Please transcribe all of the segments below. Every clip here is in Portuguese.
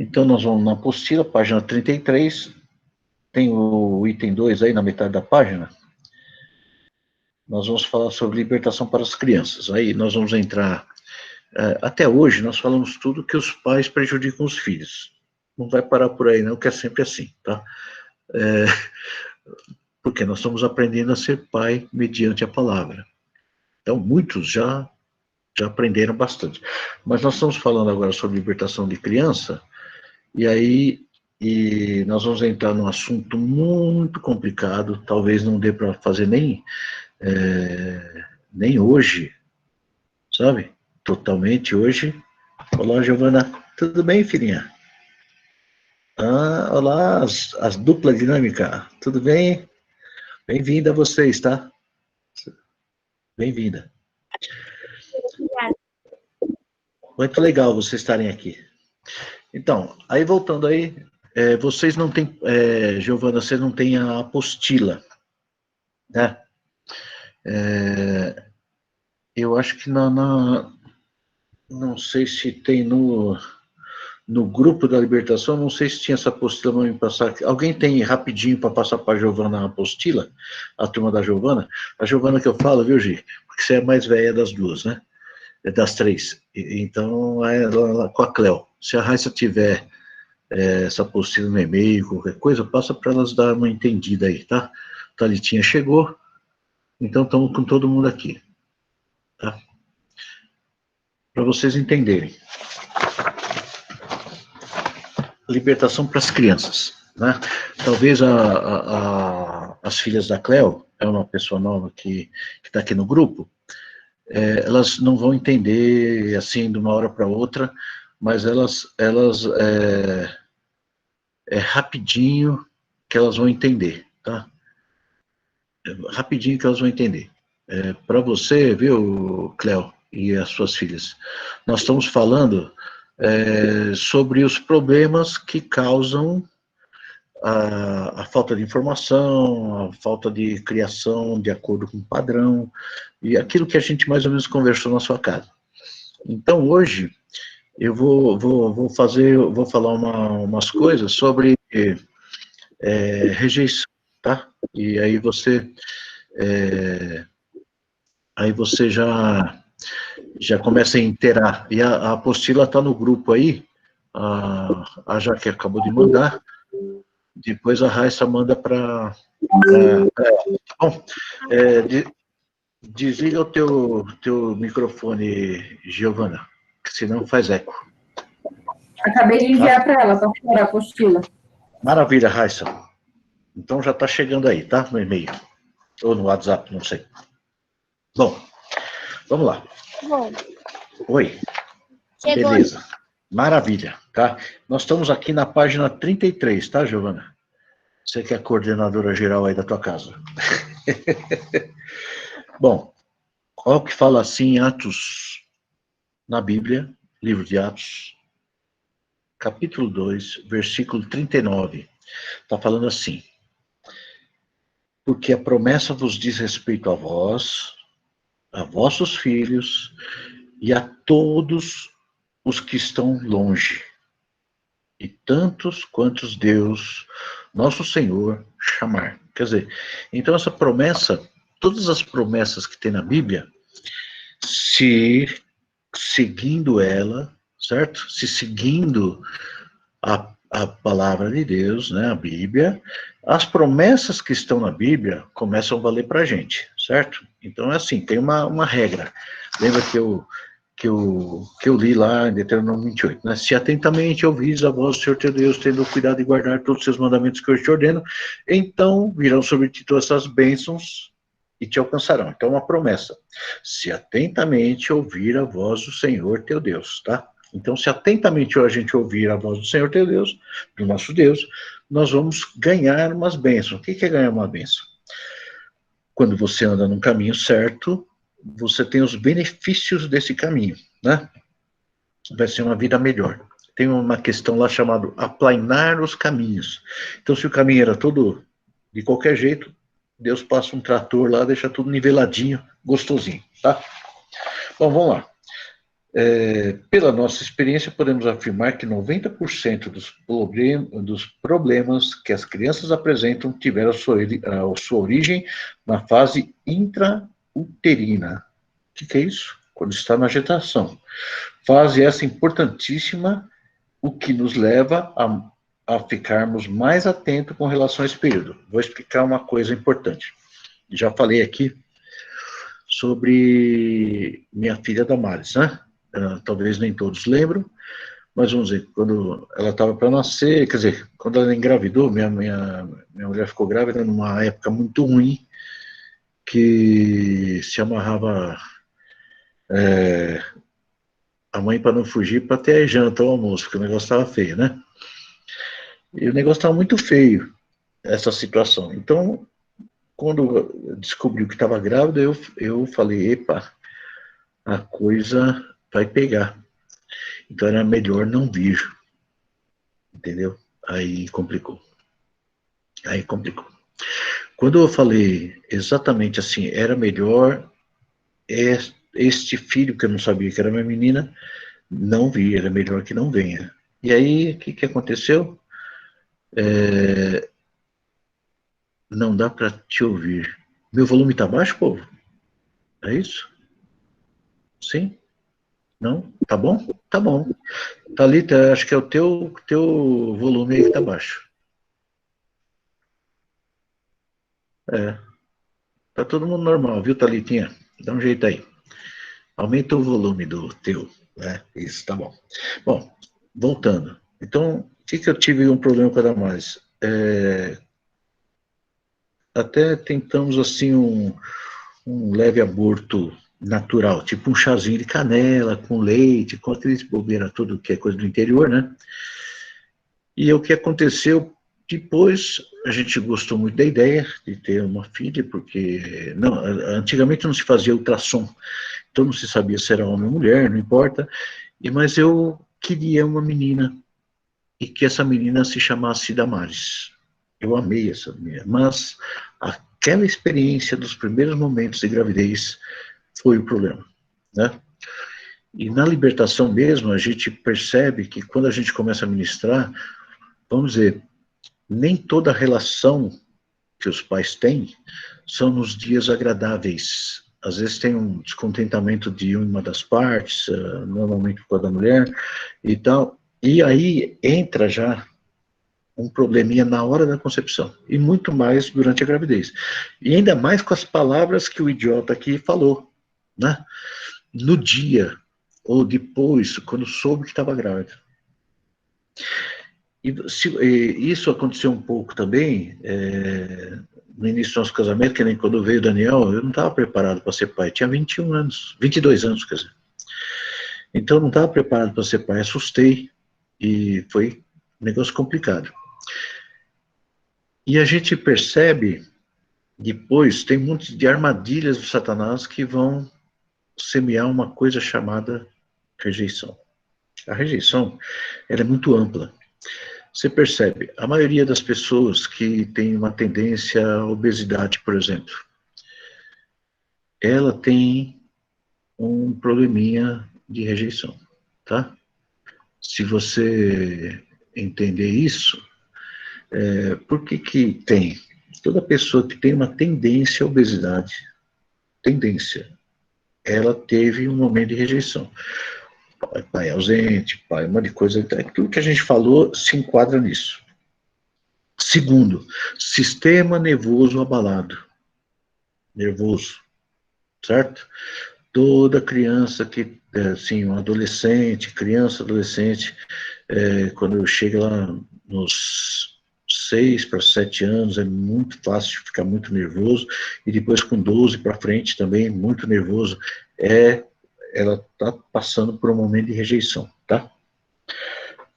Então, nós vamos na apostila, página 33, tem o item 2 aí na metade da página. Nós vamos falar sobre libertação para as crianças. Aí nós vamos entrar... até hoje, nós falamos tudo que os pais prejudicam os filhos. Não vai parar por aí, não, que é sempre assim, tá? Porque nós estamos aprendendo a ser pai mediante a palavra. Então, muitos já aprenderam bastante. Mas nós estamos falando agora sobre libertação de criança, e aí nós vamos entrar num assunto muito complicado, talvez não dê para fazer nem hoje, sabe? Totalmente hoje. Olá, Giovana. Tudo bem, filhinha? Olá, as dupla dinâmica. Tudo bem? Bem-vinda a vocês, tá? Bem-vinda. Obrigada. Muito legal vocês estarem aqui. Então, aí voltando aí, vocês não têm, Giovana, você não tem a apostila, né? Eu acho que não sei se tem no grupo da libertação, não sei se tinha essa apostila para me passar. Alguém tem rapidinho para passar para a Giovana a apostila? A turma da Giovana? A Giovana que eu falo, viu, Gi? Porque você é mais velha das duas, né? Das três. Então, ela com a Cleo. Se a Raíssa tiver essa apostila no e-mail, qualquer coisa, passa para elas dar uma entendida aí, tá? Thalitinha chegou, então estamos com todo mundo aqui, tá? Para vocês entenderem. Libertação para as crianças, né? Talvez as filhas da Cleo, é uma pessoa nova que está aqui no grupo, elas não vão entender assim de uma hora para outra, mas elas rapidinho que elas vão entender, tá? Rapidinho que elas vão entender. Para você, viu, Cleo, e as suas filhas, nós estamos falando sobre os problemas que causam a falta de informação, a falta de criação de acordo com o padrão, e aquilo que a gente mais ou menos conversou na sua casa. Então, hoje, eu vou falar umas coisas sobre rejeição, tá? E aí você já começa a inteirar. E a apostila está no grupo aí, a Jaque acabou de mandar, depois a Raíssa manda para... Bom, desliga o teu microfone, Giovana, que senão faz eco. Acabei de enviar para ela, para a apostila. Maravilha, Raíssa. Então já está chegando aí, tá? No e-mail. Ou no WhatsApp, não sei. Bom, vamos lá. Bom. Oi. Chegou. Beleza. Maravilha, tá? Nós estamos aqui na página 33, tá, Giovana? Você que é a coordenadora geral aí da tua casa. Bom, olha o que fala assim em Atos, na Bíblia, livro de Atos, capítulo 2, versículo 39. Está falando assim: porque a promessa vos diz respeito a vós, a vossos filhos e a todos os que estão longe, e tantos quantos Deus, nosso Senhor, chamar. Quer dizer, então essa promessa, todas as promessas que tem na Bíblia, se seguindo ela, certo? Se seguindo a palavra de Deus, né, a Bíblia, as promessas que estão na Bíblia começam a valer para a gente, certo? Então é assim, tem uma regra. Lembra que eu li lá em Deuteronômio 28, né? Se atentamente ouvis a voz do Senhor teu Deus, tendo cuidado de guardar todos os seus mandamentos que eu te ordeno, então virão sobre ti todas essas bênçãos e te alcançarão. Então, uma promessa. Se atentamente ouvir a voz do Senhor teu Deus, tá? Então, se atentamente a gente ouvir a voz do Senhor teu Deus, do nosso Deus, nós vamos ganhar umas bênçãos. O que é ganhar uma bênção? Quando você anda num caminho certo, você tem os benefícios desse caminho, né? Vai ser uma vida melhor. Tem uma questão lá chamada aplainar os caminhos. Então, se o caminho era todo de qualquer jeito, Deus passa um trator lá, deixa tudo niveladinho, gostosinho, tá? Bom, vamos lá. Pela nossa experiência, podemos afirmar que 90% dos problemas que as crianças apresentam tiveram a sua origem na fase intrauterina. O que é isso? Quando está na gestação. Fase essa importantíssima, o que nos leva a ficarmos mais atentos com relação a esse período. Vou explicar uma coisa importante. Já falei aqui sobre minha filha Damares, né? Talvez nem todos lembram, mas vamos dizer, quando ela estava para nascer, quer dizer, quando ela engravidou, minha mulher ficou grávida numa época muito ruim, que se amarrava a mãe para não fugir, para ter a janta ou almoço, porque o negócio estava feio, né? E o negócio estava muito feio, essa situação. Então, quando eu descobri que estava grávida, eu falei, epa, a coisa vai pegar. Então era melhor não vir, entendeu? Aí complicou. Quando eu falei exatamente assim, era melhor este filho, que eu não sabia que era minha menina, não vir, era melhor que não venha. E aí, o que aconteceu? Não dá para te ouvir. Meu volume está baixo, povo? É isso? Sim? Não? Tá bom? Tá bom. Thalita, acho que é o teu volume aí que tá baixo. É. Tá todo mundo normal, viu, Thalitinha? Dá um jeito aí. Aumenta o volume do teu, né? Isso, tá bom. Bom, voltando. Então, o que eu tive um problema com a Damares? Até tentamos, assim, um leve aborto natural, tipo um chazinho de canela, com leite, com aqueles bobeira, tudo que é coisa do interior, né? E o que aconteceu depois, a gente gostou muito da ideia de ter uma filha, porque não, antigamente não se fazia ultrassom, então não se sabia se era homem ou mulher, não importa, mas eu queria uma menina, e que essa menina se chamasse Damares. Eu amei essa menina, mas aquela experiência dos primeiros momentos de gravidez foi o problema, né? E na libertação mesmo, a gente percebe que quando a gente começa a ministrar, vamos dizer, nem toda relação que os pais têm são nos dias agradáveis. Às vezes tem um descontentamento de uma das partes, normalmente por causa da mulher, e tal. E aí entra já um probleminha na hora da concepção, e muito mais durante a gravidez. E ainda mais com as palavras que o idiota aqui falou, né? No dia, ou depois, quando soube que estava grávida. E isso aconteceu um pouco também, no início do nosso casamento, que nem quando veio o Daniel, eu não estava preparado para ser pai, tinha 21 anos, 22 anos, quer dizer. Então eu não estava preparado para ser pai, assustei, e foi um negócio complicado. E a gente percebe, depois, tem um monte de armadilhas do Satanás que vão semear uma coisa chamada rejeição. A rejeição, ela é muito ampla. Você percebe, a maioria das pessoas que tem uma tendência à obesidade, por exemplo, ela tem um probleminha de rejeição, tá? Se você entender isso, por que tem? Toda pessoa que tem uma tendência à obesidade, ela teve um momento de rejeição. Pai ausente, pai, um monte de coisa, tudo que a gente falou se enquadra nisso. Segundo, sistema nervoso abalado. Nervoso, certo? Toda criança que, assim, um adolescente, criança, adolescente, quando chega lá nos 6 para 7 anos, é muito fácil ficar muito nervoso, e depois com 12 para frente também, muito nervoso, ela está passando por um momento de rejeição, tá?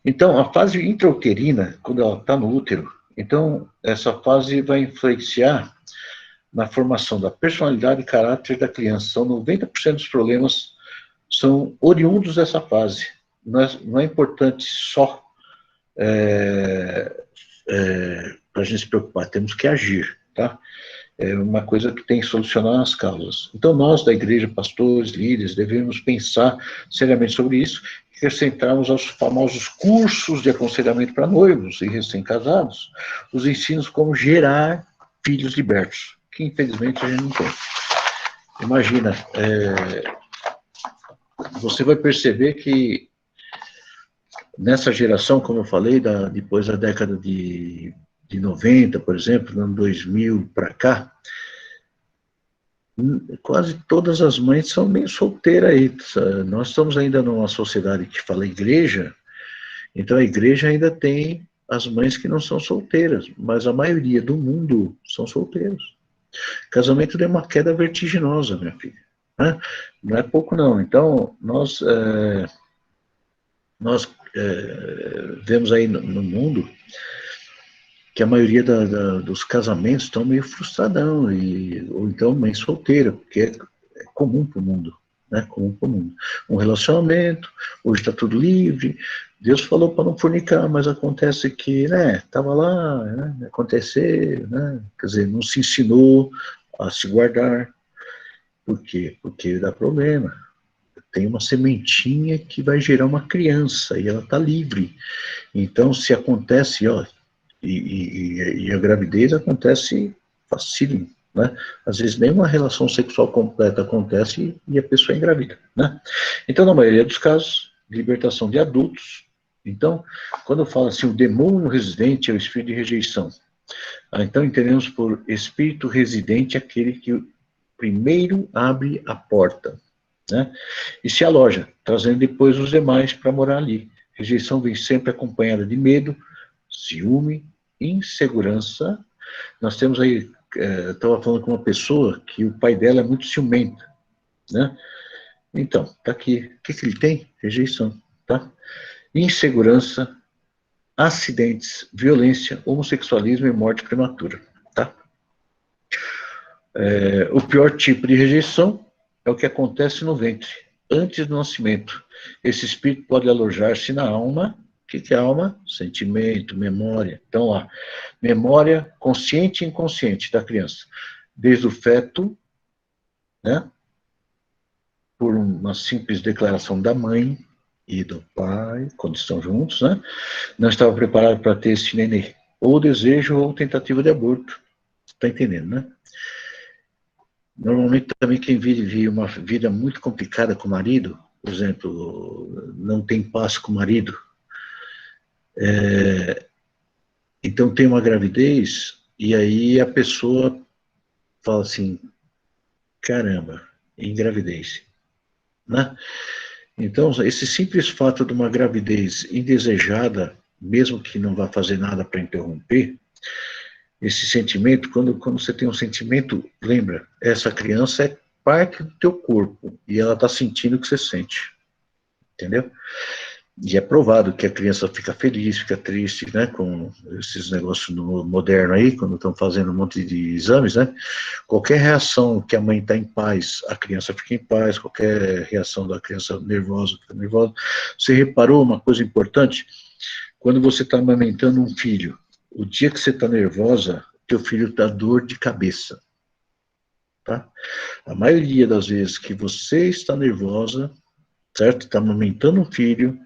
Então, a fase intrauterina, quando ela está no útero, então, essa fase vai influenciar na formação da personalidade e caráter da criança. São 90% dos problemas são oriundos dessa fase. Não é importante só para a gente se preocupar, temos que agir, tá? é uma coisa que tem que solucionar as causas. Então, nós da igreja, pastores, líderes, devemos pensar seriamente sobre isso e acrescentarmos aos famosos cursos de aconselhamento para noivos e recém-casados os ensinos como gerar filhos libertos, que infelizmente a gente não tem. Imagina, você vai perceber que nessa geração, como eu falei, depois da década de 90, por exemplo, no ano 2000 para cá, quase todas as mães são meio solteiras aí. Nós estamos ainda numa sociedade que fala igreja, então a igreja ainda tem as mães que não são solteiras, mas a maioria do mundo são solteiros. Casamento deu uma queda vertiginosa, minha filha. Né? Não é pouco, não. Então, nós vemos aí no mundo que a maioria dos casamentos estão meio frustradão, ou então mãe solteira, porque é comum para o mundo, né? Comum para o mundo. Um relacionamento, hoje está tudo livre, Deus falou para não fornicar, mas acontece que, né, estava lá, né, acontecer, né, quer dizer, não se ensinou a se guardar. Por quê? Porque dá problema. Tem uma sementinha que vai gerar uma criança, e ela está livre. Então, se acontece, ó, e a gravidez acontece facílimo, né? Às vezes nem uma relação sexual completa acontece e a pessoa é engravida, né? Então, na maioria dos casos, libertação de adultos. Então, quando eu falo assim, o demônio residente é o espírito de rejeição. Então, entendemos por espírito residente aquele que primeiro abre a porta, né? E se aloja, trazendo depois os demais para morar ali. Rejeição vem sempre acompanhada de medo, ciúme, insegurança. Nós temos aí, estava falando com uma pessoa que o pai dela é muito ciumento, né? Então, tá aqui. O que ele tem? Rejeição, tá? Insegurança, acidentes, violência, homossexualismo e morte prematura, tá? O pior tipo de rejeição é o que acontece no ventre, antes do nascimento. Esse espírito pode alojar-se na alma. O que é alma? Sentimento, memória. Então, lá, memória consciente e inconsciente da criança. Desde o feto, né, por uma simples declaração da mãe e do pai, quando estão juntos, né, não estava preparado para ter esse nenê. Ou desejo ou tentativa de aborto. Está entendendo, né? Normalmente também quem vive uma vida muito complicada com o marido, por exemplo, não tem paz com o marido, então tem uma gravidez, e aí a pessoa fala assim, caramba, engravidez, né? Então, esse simples fato de uma gravidez indesejada, mesmo que não vá fazer nada para interromper, esse sentimento, quando você tem um sentimento, lembra, essa criança é parte do teu corpo, e ela está sentindo o que você sente, entendeu? E é provado que a criança fica feliz, fica triste, né, com esses negócios modernos aí, quando estão fazendo um monte de exames, né, qualquer reação que a mãe está em paz, a criança fica em paz, qualquer reação da criança nervosa, fica nervosa. Você reparou uma coisa importante? Quando você está amamentando um filho, o dia que você está nervosa, teu filho dá dor de cabeça, tá? A maioria das vezes que você está nervosa, certo? Está amamentando um filho,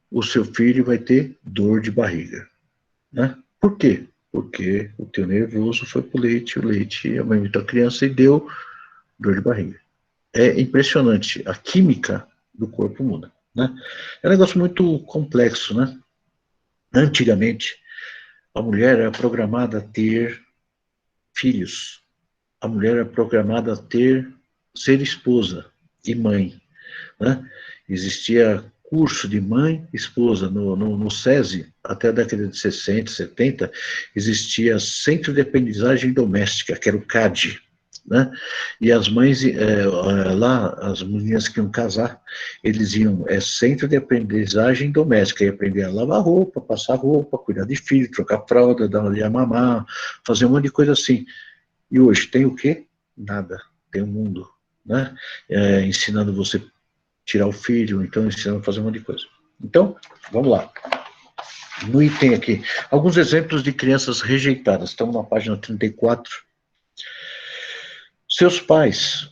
o seu filho vai ter dor de barriga, né? Por quê? Porque o teu nervoso foi pro leite, o leite amamentou a criança e deu dor de barriga. É impressionante, a química do corpo muda, né? É um negócio muito complexo, né? Antigamente, a mulher era programada a ter filhos, a mulher era programada a ser esposa e mãe, né? Existia curso de mãe e esposa no SESI, até a década de 60, 70, existia Centro de Aprendizagem Doméstica, que era o CAD, né? E as mães, lá, as meninas que iam casar, eles iam, Centro de Aprendizagem Doméstica, ia aprender a lavar roupa, passar roupa, cuidar de filho, trocar fralda, dar de mamar, fazer um monte de coisa assim. E hoje tem o quê? Nada. Tem o mundo, né? Ensinando você tirar o filho, então ensinando a fazer um monte de coisa. Então, vamos lá. No item aqui, alguns exemplos de crianças rejeitadas. Estamos na página 34. Seus pais,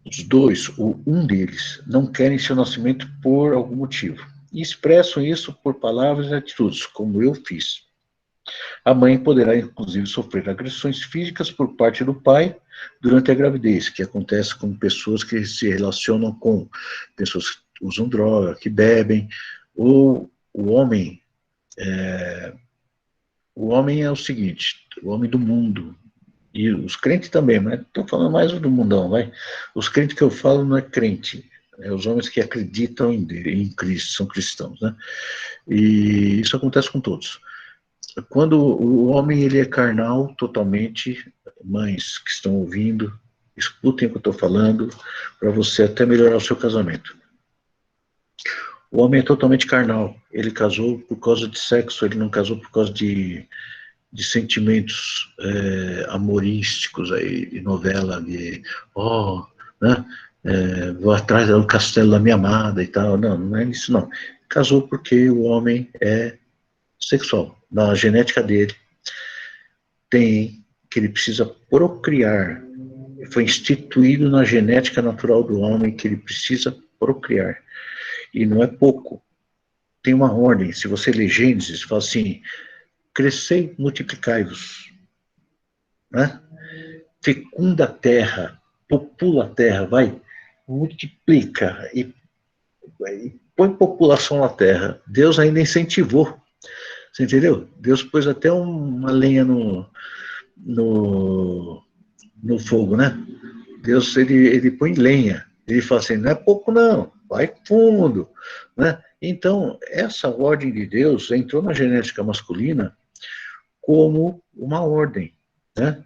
os dois, ou um deles, não querem seu nascimento por algum motivo. E expressam isso por palavras e atitudes, como eu fiz. A mãe poderá, inclusive, sofrer agressões físicas por parte do pai durante a gravidez, que acontece com pessoas que se relacionam com pessoas que usam droga, que bebem, ou o homem. O homem é o seguinte, o homem do mundo, e os crentes também, mas estou falando mais do mundão, vai. Os crentes que eu falo não é crente, é os homens que acreditam em Cristo, são cristãos, né? E isso acontece com todos. Quando o homem ele é carnal totalmente, mães que estão ouvindo, escutem o que eu estou falando, para você até melhorar o seu casamento. O homem é totalmente carnal, ele casou por causa de sexo, ele não casou por causa de sentimentos amorísticos aí, de novela, né? Vou atrás do castelo da minha amada e tal. Não, não é isso não. Casou porque o homem é sexual. Na genética dele tem que ele precisa procriar. Foi instituído na genética natural do homem que ele precisa procriar. E não é pouco. Tem uma ordem. Se você lê Gênesis, fala assim, crescei, multiplicai-vos. Né? Fecunda a terra, popula a terra, vai, multiplica e põe população na terra. Deus ainda incentivou, você entendeu? Deus pôs até uma lenha no fogo, né? Deus, ele põe lenha, ele fala assim, não é pouco não, vai fundo, né? Então, essa ordem de Deus entrou na genética masculina como uma ordem, né?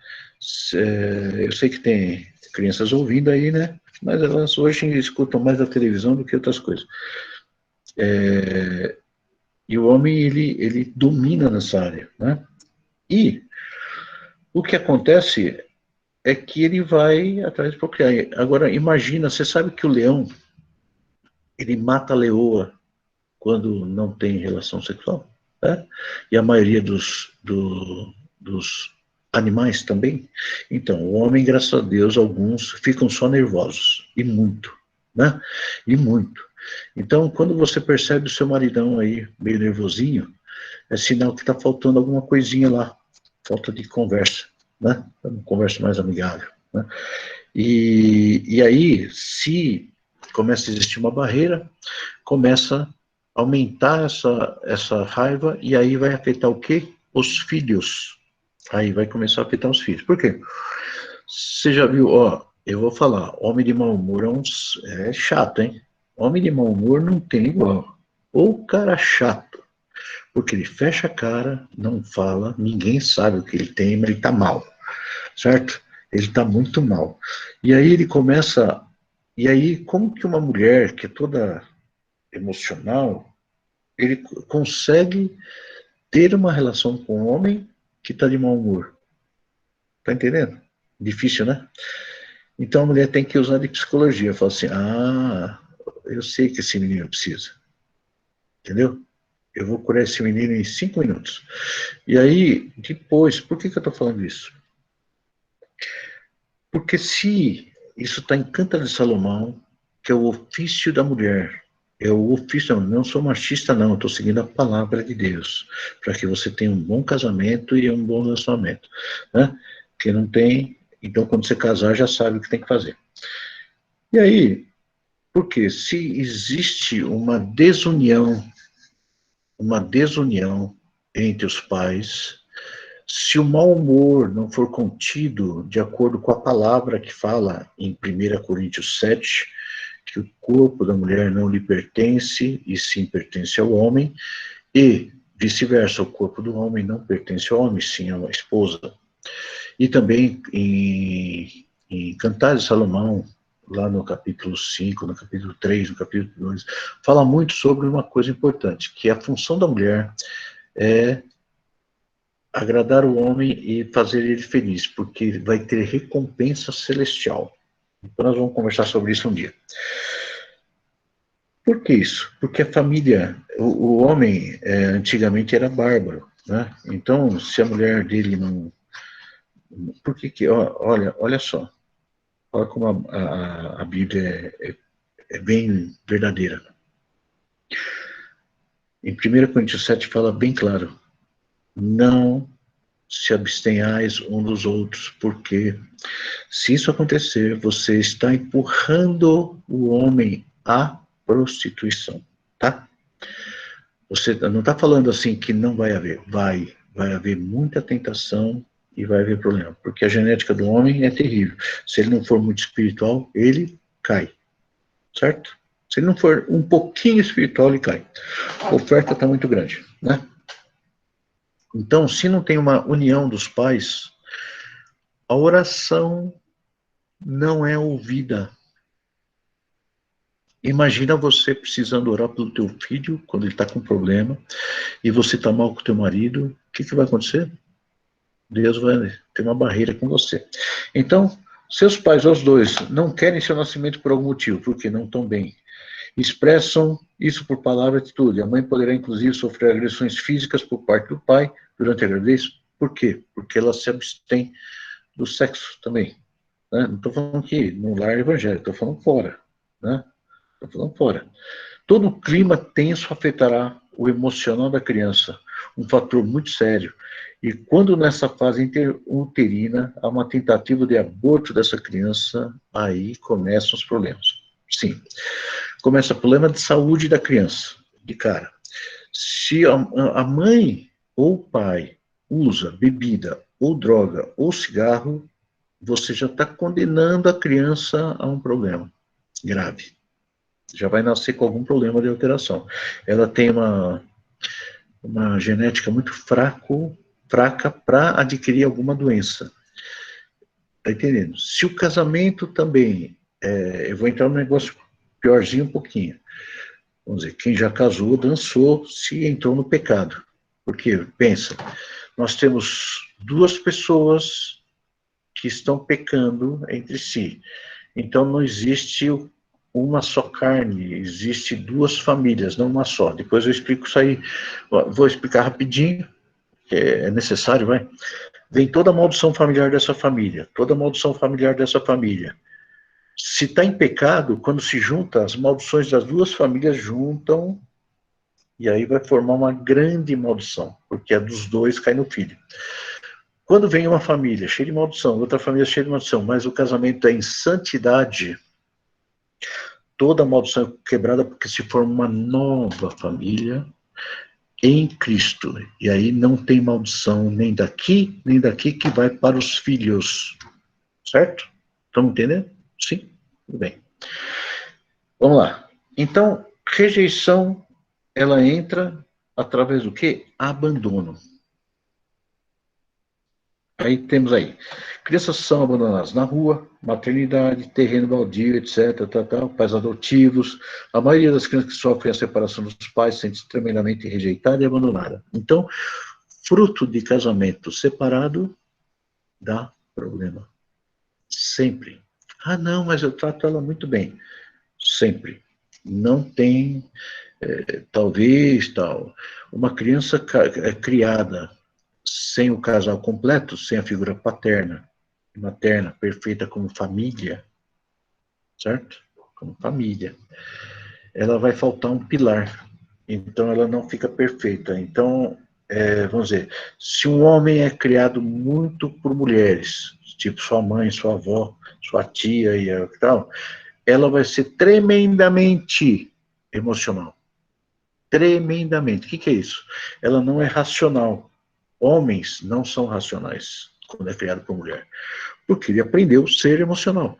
Eu sei que tem crianças ouvindo aí, né? Mas elas hoje escutam mais a televisão do que outras coisas. E o homem, ele domina nessa área, né? E o que acontece é que ele vai atrás de procriar. Agora, imagina, você sabe que o leão, ele mata a leoa quando não tem relação sexual, né? E a maioria dos animais também. Então, o homem, graças a Deus, alguns ficam só nervosos, e muito, né? E muito. Então, quando você percebe o seu maridão aí, meio nervosinho, é sinal que está faltando alguma coisinha lá, falta de conversa, né? Uma conversa mais amigável, né? E aí, se começa a existir uma barreira, começa a aumentar essa raiva, e aí vai afetar o quê? Os filhos. Aí vai começar a afetar os filhos. Por quê? Você já viu, ó, eu vou falar, homem de mau humor é chato, hein? Homem de mau humor não tem igual. Ou cara chato, porque ele fecha a cara, não fala, ninguém sabe o que ele tem, mas ele tá mal, certo? Ele tá muito mal. E aí ele começa, e aí como que uma mulher que é toda emocional, ele consegue ter uma relação com um homem que está de mau humor? Tá entendendo? Difícil, né? Então a mulher tem que usar de psicologia. Fala assim, eu sei que esse menino precisa. Entendeu? Eu vou curar esse menino em 5 minutos. E aí, depois, por que eu estou falando isso? Porque se isso está em Cântaro de Salomão, que é o ofício da mulher, é o ofício, não sou machista não, estou seguindo a palavra de Deus, para que você tenha um bom casamento e um bom relacionamento, né? Que não tem, então quando você casar já sabe o que tem que fazer. E aí, porque se existe uma desunião entre os pais, se o mau humor não for contido de acordo com a palavra que fala em 1 Coríntios 7, que o corpo da mulher não lhe pertence, e sim pertence ao homem, e vice-versa, o corpo do homem não pertence ao homem, sim à esposa. E também em Cantares de Salomão, lá no capítulo 5, no capítulo 3, no capítulo 2, fala muito sobre uma coisa importante, que a função da mulher é agradar o homem e fazer ele feliz, porque vai ter recompensa celestial. Então nós vamos conversar sobre isso um dia. Por que isso? Porque a família, o homem antigamente era bárbaro, né? Então, se a mulher dele Por que que, olha só, olha como a Bíblia é bem verdadeira. Em 1 Coríntios 7 fala bem claro, não se abstenhais um dos outros, porque se isso acontecer, você está empurrando o homem à prostituição, tá? Você não está falando assim que não vai haver, vai haver muita tentação e vai haver problema, porque a genética do homem é terrível. Se ele não for muito espiritual, ele cai, certo? Se ele não for um pouquinho espiritual, ele cai. A oferta está muito grande, né? Então, se não tem uma união dos pais, a oração não é ouvida. Imagina você precisando orar pelo teu filho quando ele está com problema e você está mal com o teu marido, o que vai acontecer? Deus vai ter uma barreira com você. Então, seus pais, os dois, não querem seu nascimento por algum motivo, porque não estão bem. Expressam isso por palavra e atitude. A mãe poderá, inclusive, sofrer agressões físicas por parte do pai durante a gravidez. Por quê? Porque ela se abstém do sexo também. Né? Não estou falando que no lar evangélico, estou falando fora. Né? Estou falando fora. Todo clima tenso afetará o emocional da criança, um fator muito sério. E quando nessa fase interuterina há uma tentativa de aborto dessa criança, aí começam os problemas. Sim, começa o problema de saúde da criança, de cara. Se a mãe ou o pai usa bebida ou droga ou cigarro, você já está condenando a criança a um problema grave. Já vai nascer com algum problema de alteração. Ela tem uma genética muito fraca para adquirir alguma doença. Tá entendendo? Se o casamento também, eu vou entrar num negócio piorzinho um pouquinho. Vamos dizer, quem já casou, dançou, se entrou no pecado. Porque, pensa, nós temos duas pessoas que estão pecando entre si. Então não existe uma só carne, existe duas famílias, não uma só. Depois eu explico isso aí, vou explicar rapidinho, que é necessário, vai. Vem toda a maldição familiar dessa família, toda a maldição familiar dessa família. Se está em pecado, quando se junta, as maldições das duas famílias juntam, e aí vai formar uma grande maldição, porque a dos dois cai no filho. Quando vem uma família cheia de maldição, outra família cheia de maldição, mas o casamento é em santidade, toda a maldição é quebrada porque se forma uma nova família em Cristo. E aí não tem maldição nem daqui que vai para os filhos. Certo? Estamos entendendo? Sim? Tudo bem. Vamos lá. Então, rejeição, ela entra através do quê? Abandono. Aí temos aí, crianças são abandonadas na rua, maternidade, terreno baldio, etc, pais adotivos. A maioria das crianças que sofrem a separação dos pais se sente tremendamente rejeitada e abandonada. Então, fruto de casamento separado dá problema. Sempre. Ah, não, mas eu trato ela muito bem. Sempre. Não tem, talvez, tal. Uma criança criada sem o casal completo, sem a figura paterna e materna, perfeita como família, certo? Como família. Ela vai faltar um pilar. Então, ela não fica perfeita. Então, vamos dizer, se um homem é criado muito por mulheres, tipo sua mãe, sua avó, sua tia e tal, ela vai ser tremendamente emocional. Tremendamente. O que é isso? Ela não é racional. Homens não são racionais quando é criado por mulher, porque ele aprendeu a ser emocional,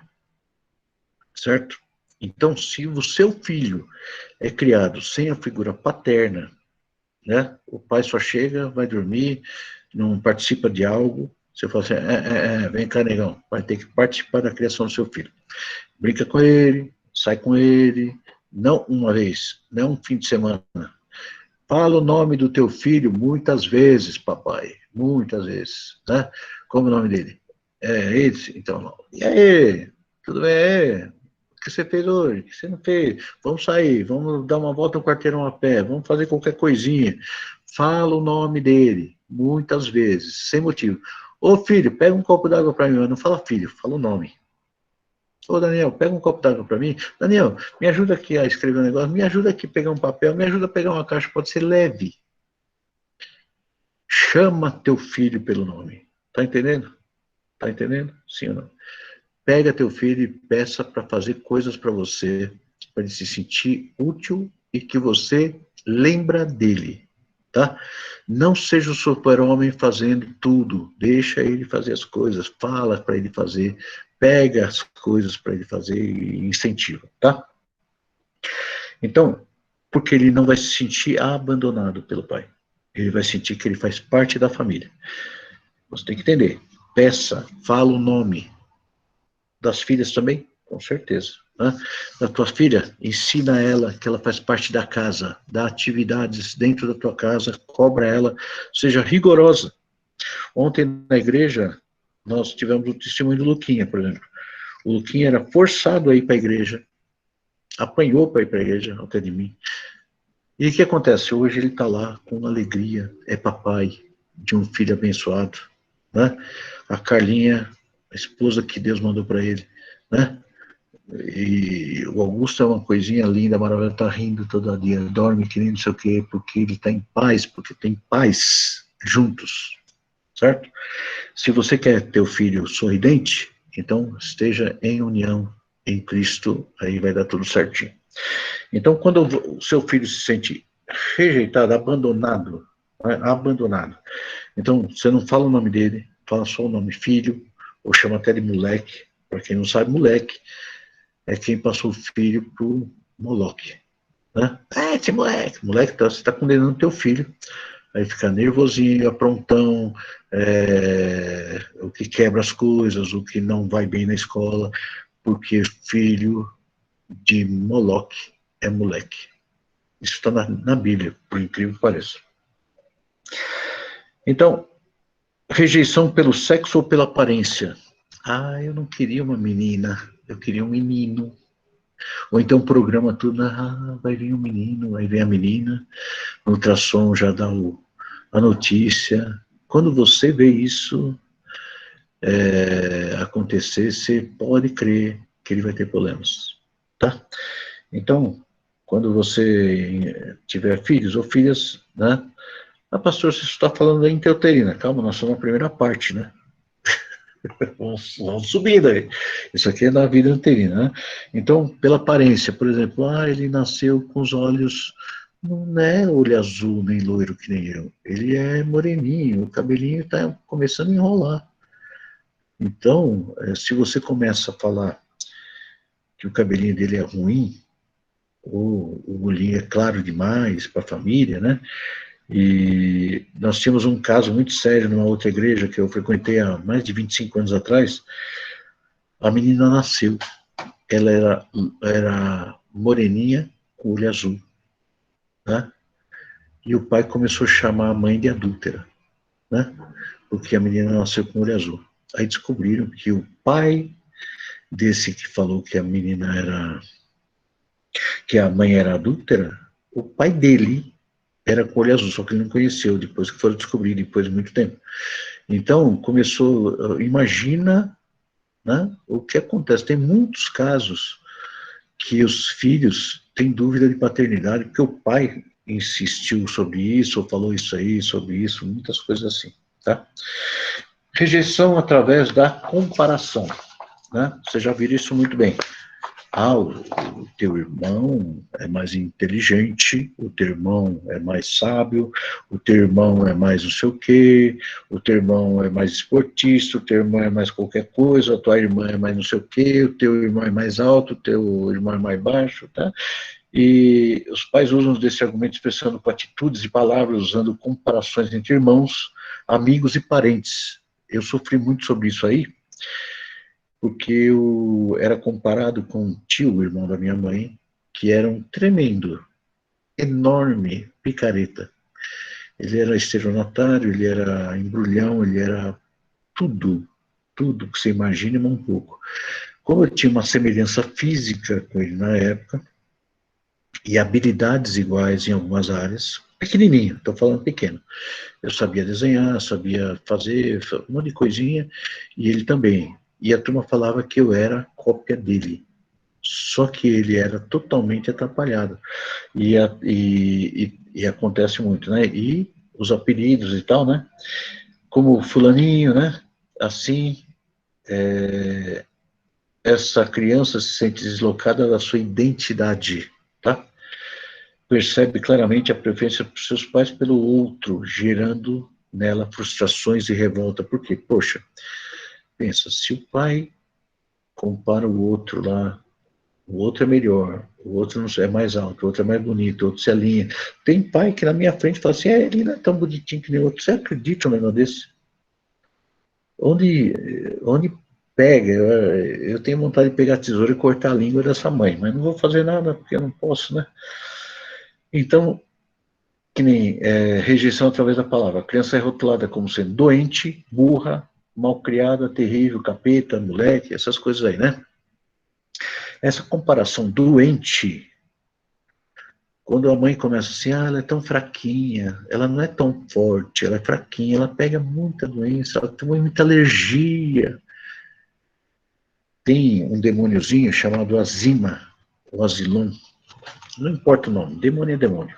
certo? Então, se o seu filho é criado sem a figura paterna, né? O pai só chega, vai dormir, não participa de algo, você fala assim, vem cá, negão, vai ter que participar da criação do seu filho. Brinca com ele, sai com ele, não uma vez, não um fim de semana. Fala o nome do teu filho muitas vezes, papai, muitas vezes, né? Como é o nome dele? É esse? Então, não. E aí? Tudo bem? O que você fez hoje? O que você não fez? Vamos sair, vamos dar uma volta no quarteirão a pé, vamos fazer qualquer coisinha. Fala o nome dele, muitas vezes, sem motivo. Ô filho, pega um copo d'água para mim. Não fala filho, fala o nome. Ô Daniel, pega um copo d'água para mim. Daniel, me ajuda aqui a escrever um negócio, me ajuda aqui a pegar um papel, me ajuda a pegar uma caixa, pode ser leve. Chama teu filho pelo nome. Tá entendendo? Tá entendendo? Sim ou não? Pega teu filho e peça para fazer coisas para você, para ele se sentir útil e que você lembra dele, tá? Não seja o super-homem fazendo tudo, deixa ele fazer as coisas, fala para ele fazer, pega as coisas para ele fazer e incentiva, tá? Então, porque ele não vai se sentir abandonado pelo pai, ele vai sentir que ele faz parte da família. Você tem que entender, peça, fala o nome. Das filhas também? Com certeza. Né? Da tua filha, ensina ela que ela faz parte da casa, dá atividades dentro da tua casa, cobra ela, seja rigorosa. Ontem na igreja, nós tivemos o testemunho do Luquinha, por exemplo. O Luquinha era forçado a ir para a igreja, apanhou para ir para a igreja, até de mim. E o que acontece? Hoje ele está lá com alegria, é papai de um filho abençoado. Né? A Carlinha, a esposa que Deus mandou para ele, né? E o Augusto é uma coisinha linda, maravilhosa, tá rindo todo dia, dorme que nem não sei o quê, porque ele está em paz, porque tem paz juntos, certo? Se você quer ter o filho sorridente, então esteja em união em Cristo, aí vai dar tudo certinho. Então, quando o seu filho se sente rejeitado, abandonado, né? Abandonado, então você não fala o nome dele, fala só o nome filho, ou chama até de moleque, para quem não sabe, moleque é quem passou o filho pro Moloque, né? Esse moleque, você está condenando teu filho, aí fica nervosinho, aprontão, o que quebra as coisas, o que não vai bem na escola, porque filho de Moloque é moleque. Isso está na Bíblia, por incrível que pareça. Então, rejeição pelo sexo ou pela aparência. Ah, eu não queria uma menina, eu queria um menino. Ou então programa tudo, vai vir um menino, vai vir a menina, no ultrassom já dá a notícia. Quando você vê isso acontecer, você pode crer que ele vai ter problemas, tá? Então, quando você tiver filhos ou filhas, né? Pastor, você está falando da intrauterina. Calma, nós somos na primeira parte, né? Vamos subindo aí. Isso aqui é da vida uterina, né? Então, pela aparência, por exemplo, ele nasceu com os olhos, não é olho azul nem loiro que nem eu. Ele é moreninho, o cabelinho está começando a enrolar. Então, se você começa a falar que o cabelinho dele é ruim, ou o olhinho é claro demais para a família, né? E nós tínhamos um caso muito sério numa outra igreja que eu frequentei há mais de 25 anos atrás. A menina nasceu, ela era moreninha, com olho azul, né? E o pai começou a chamar a mãe de adúltera, né? Porque a menina nasceu com olho azul. Aí descobriram que o pai desse que falou que a menina era, que a mãe era adúltera, o pai dele era com olho azul, só que ele não conheceu, depois que foram descobrir, depois de muito tempo. Então, começou, imagina, né, o que acontece. Tem muitos casos que os filhos têm dúvida de paternidade, porque o pai insistiu sobre isso, ou falou isso aí, sobre isso, muitas coisas assim, tá? Rejeição através da comparação, né? Você já viu isso muito bem. O teu irmão é mais inteligente, o teu irmão é mais sábio, o teu irmão é mais não sei o quê, o teu irmão é mais esportista, o teu irmão é mais qualquer coisa, a tua irmã é mais não sei o quê, o teu irmão é mais alto, o teu irmão é mais baixo, tá? E os pais usam desse argumento expressando com atitudes e palavras, usando comparações entre irmãos, amigos e parentes. Eu sofri muito sobre isso aí, porque eu era comparado com um tio, o irmão da minha mãe, que era um tremendo, enorme picareta. Ele era estelionatário, ele era embrulhão, ele era tudo, tudo que você imagina, mas um pouco. Como eu tinha uma semelhança física com ele na época, e habilidades iguais em algumas áreas, pequenininho, estou falando pequeno. Eu sabia desenhar, sabia fazer um monte de coisinha, e ele também. E a turma falava que eu era cópia dele. Só que ele era totalmente atrapalhado. E acontece muito, né? E os apelidos e tal, né? Como fulaninho, né? Assim, essa criança se sente deslocada da sua identidade, tá? Percebe claramente a preferência dos seus pais pelo outro, gerando nela frustrações e revolta. Por quê? Poxa, pensa, se o pai compara o outro lá, o outro é melhor, o outro não é mais alto, o outro é mais bonito, o outro se alinha. Tem pai que na minha frente fala assim, ele não é tão bonitinho que nem o outro. Você acredita um negócio desse? Onde pega, eu tenho vontade de pegar a tesoura e cortar a língua dessa mãe, mas não vou fazer nada porque eu não posso, né? Então, que nem rejeição através da palavra. A criança é rotulada como sendo doente, burra, malcriada, terrível, capeta, moleque, essas coisas aí, né? Essa comparação doente, quando a mãe começa assim, ela é tão fraquinha, ela não é tão forte, ela é fraquinha, ela pega muita doença, ela tem muita alergia. Tem um demôniozinho chamado Azima, ou Azilon, não importa o nome, demônio é demônio.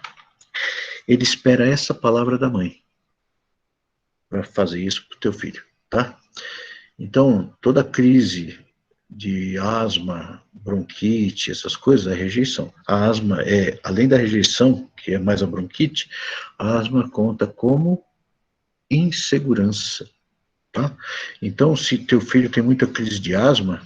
Ele espera essa palavra da mãe para fazer isso para o teu filho, tá? Então, toda crise de asma, bronquite, essas coisas, é rejeição. A asma é, além da rejeição, que é mais a bronquite, a asma conta como insegurança, tá? Então, se teu filho tem muita crise de asma,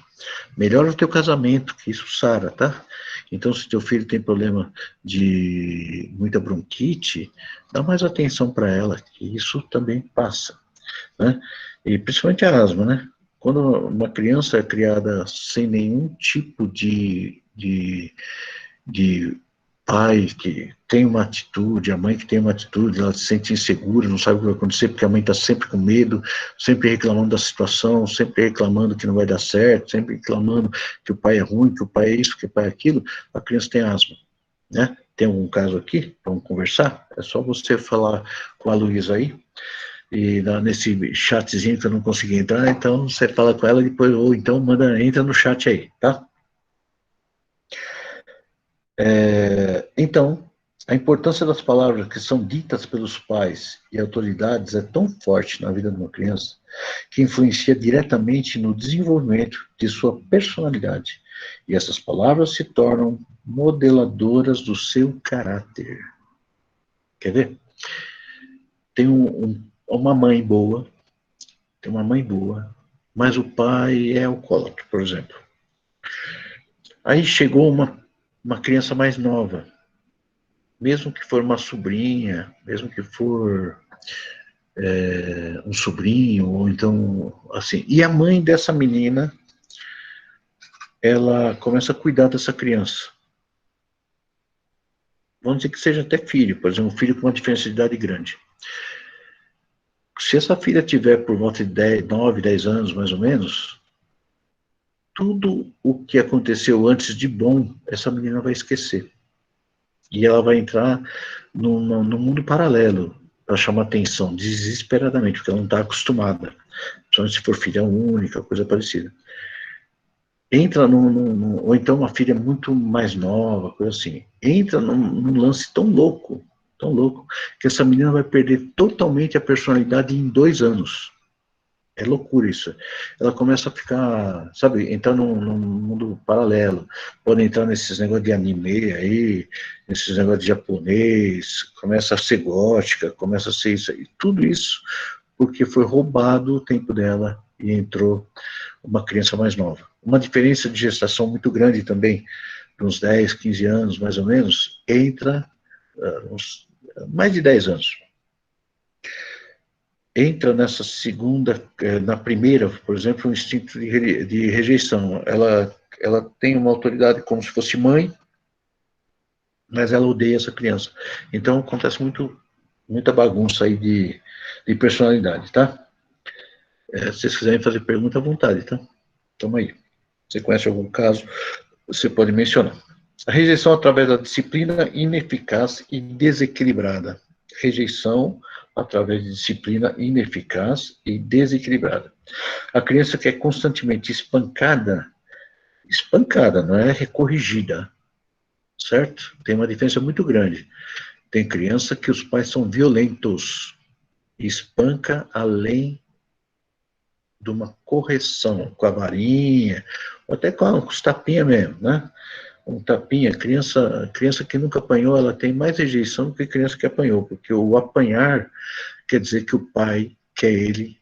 melhora o teu casamento, que isso sara, tá? Então, se teu filho tem problema de muita bronquite, dá mais atenção para ela, que isso também passa, né? E principalmente a asma, né? Quando uma criança é criada sem nenhum tipo de pai que tem uma atitude, a mãe que tem uma atitude, ela se sente insegura, não sabe o que vai acontecer, porque a mãe está sempre com medo, sempre reclamando da situação, sempre reclamando que não vai dar certo, sempre reclamando que o pai é ruim, que o pai é isso, que o pai é aquilo, a criança tem asma, né? Tem algum caso aqui? Vamos conversar? É só você falar com a Luísa aí, e nesse chatzinho que eu não consegui entrar, então você fala com ela depois, ou então entra no chat aí, tá? Então, a importância das palavras que são ditas pelos pais e autoridades é tão forte na vida de uma criança que influencia diretamente no desenvolvimento de sua personalidade. E essas palavras se tornam modeladoras do seu caráter. Quer ver? Tem uma mãe boa, tem uma mãe boa, mas o pai é alcoólatra, por exemplo. Aí chegou uma criança mais nova, mesmo que for uma sobrinha, mesmo que for um sobrinho, ou então, assim. E a mãe dessa menina, ela começa a cuidar dessa criança. Vamos dizer que seja até filho, por exemplo, um filho com uma diferença de idade grande. Se essa filha tiver por volta de 9, 10 anos, mais ou menos, tudo o que aconteceu antes de bom, essa menina vai esquecer. E ela vai entrar no mundo paralelo, para chamar atenção, desesperadamente, porque ela não está acostumada. Principalmente se for filha única, coisa parecida. Entra ou então uma filha muito mais nova, coisa assim. Entra num lance tão louco, que essa menina vai perder totalmente a personalidade em 2 anos. É loucura isso. Ela começa a ficar, sabe, entrar num mundo paralelo. Pode entrar nesses negócios de anime aí, nesses negócios de japonês, começa a ser gótica, começa a ser isso aí. Tudo isso porque foi roubado o tempo dela e entrou uma criança mais nova. Uma diferença de gestação muito grande também, de uns 10, 15 anos, mais ou menos, entra mais de 10 anos. Entra nessa segunda, na primeira, por exemplo, um instinto de rejeição. Ela tem uma autoridade como se fosse mãe, mas ela odeia essa criança. Então acontece muita bagunça aí de personalidade, tá? Se vocês quiserem fazer pergunta, à vontade, tá? Toma aí. Você conhece algum caso, você pode mencionar. A rejeição através da disciplina ineficaz e desequilibrada. Rejeição através de disciplina ineficaz e desequilibrada. A criança que é constantemente espancada, não é corrigida, certo? Tem uma diferença muito grande. Tem criança que os pais são violentos, espanca além de uma correção, com a varinha, ou até com os tapinhas mesmo, né? Um tapinha, criança que nunca apanhou, ela tem mais rejeição do que criança que apanhou, porque o apanhar quer dizer que o pai quer ele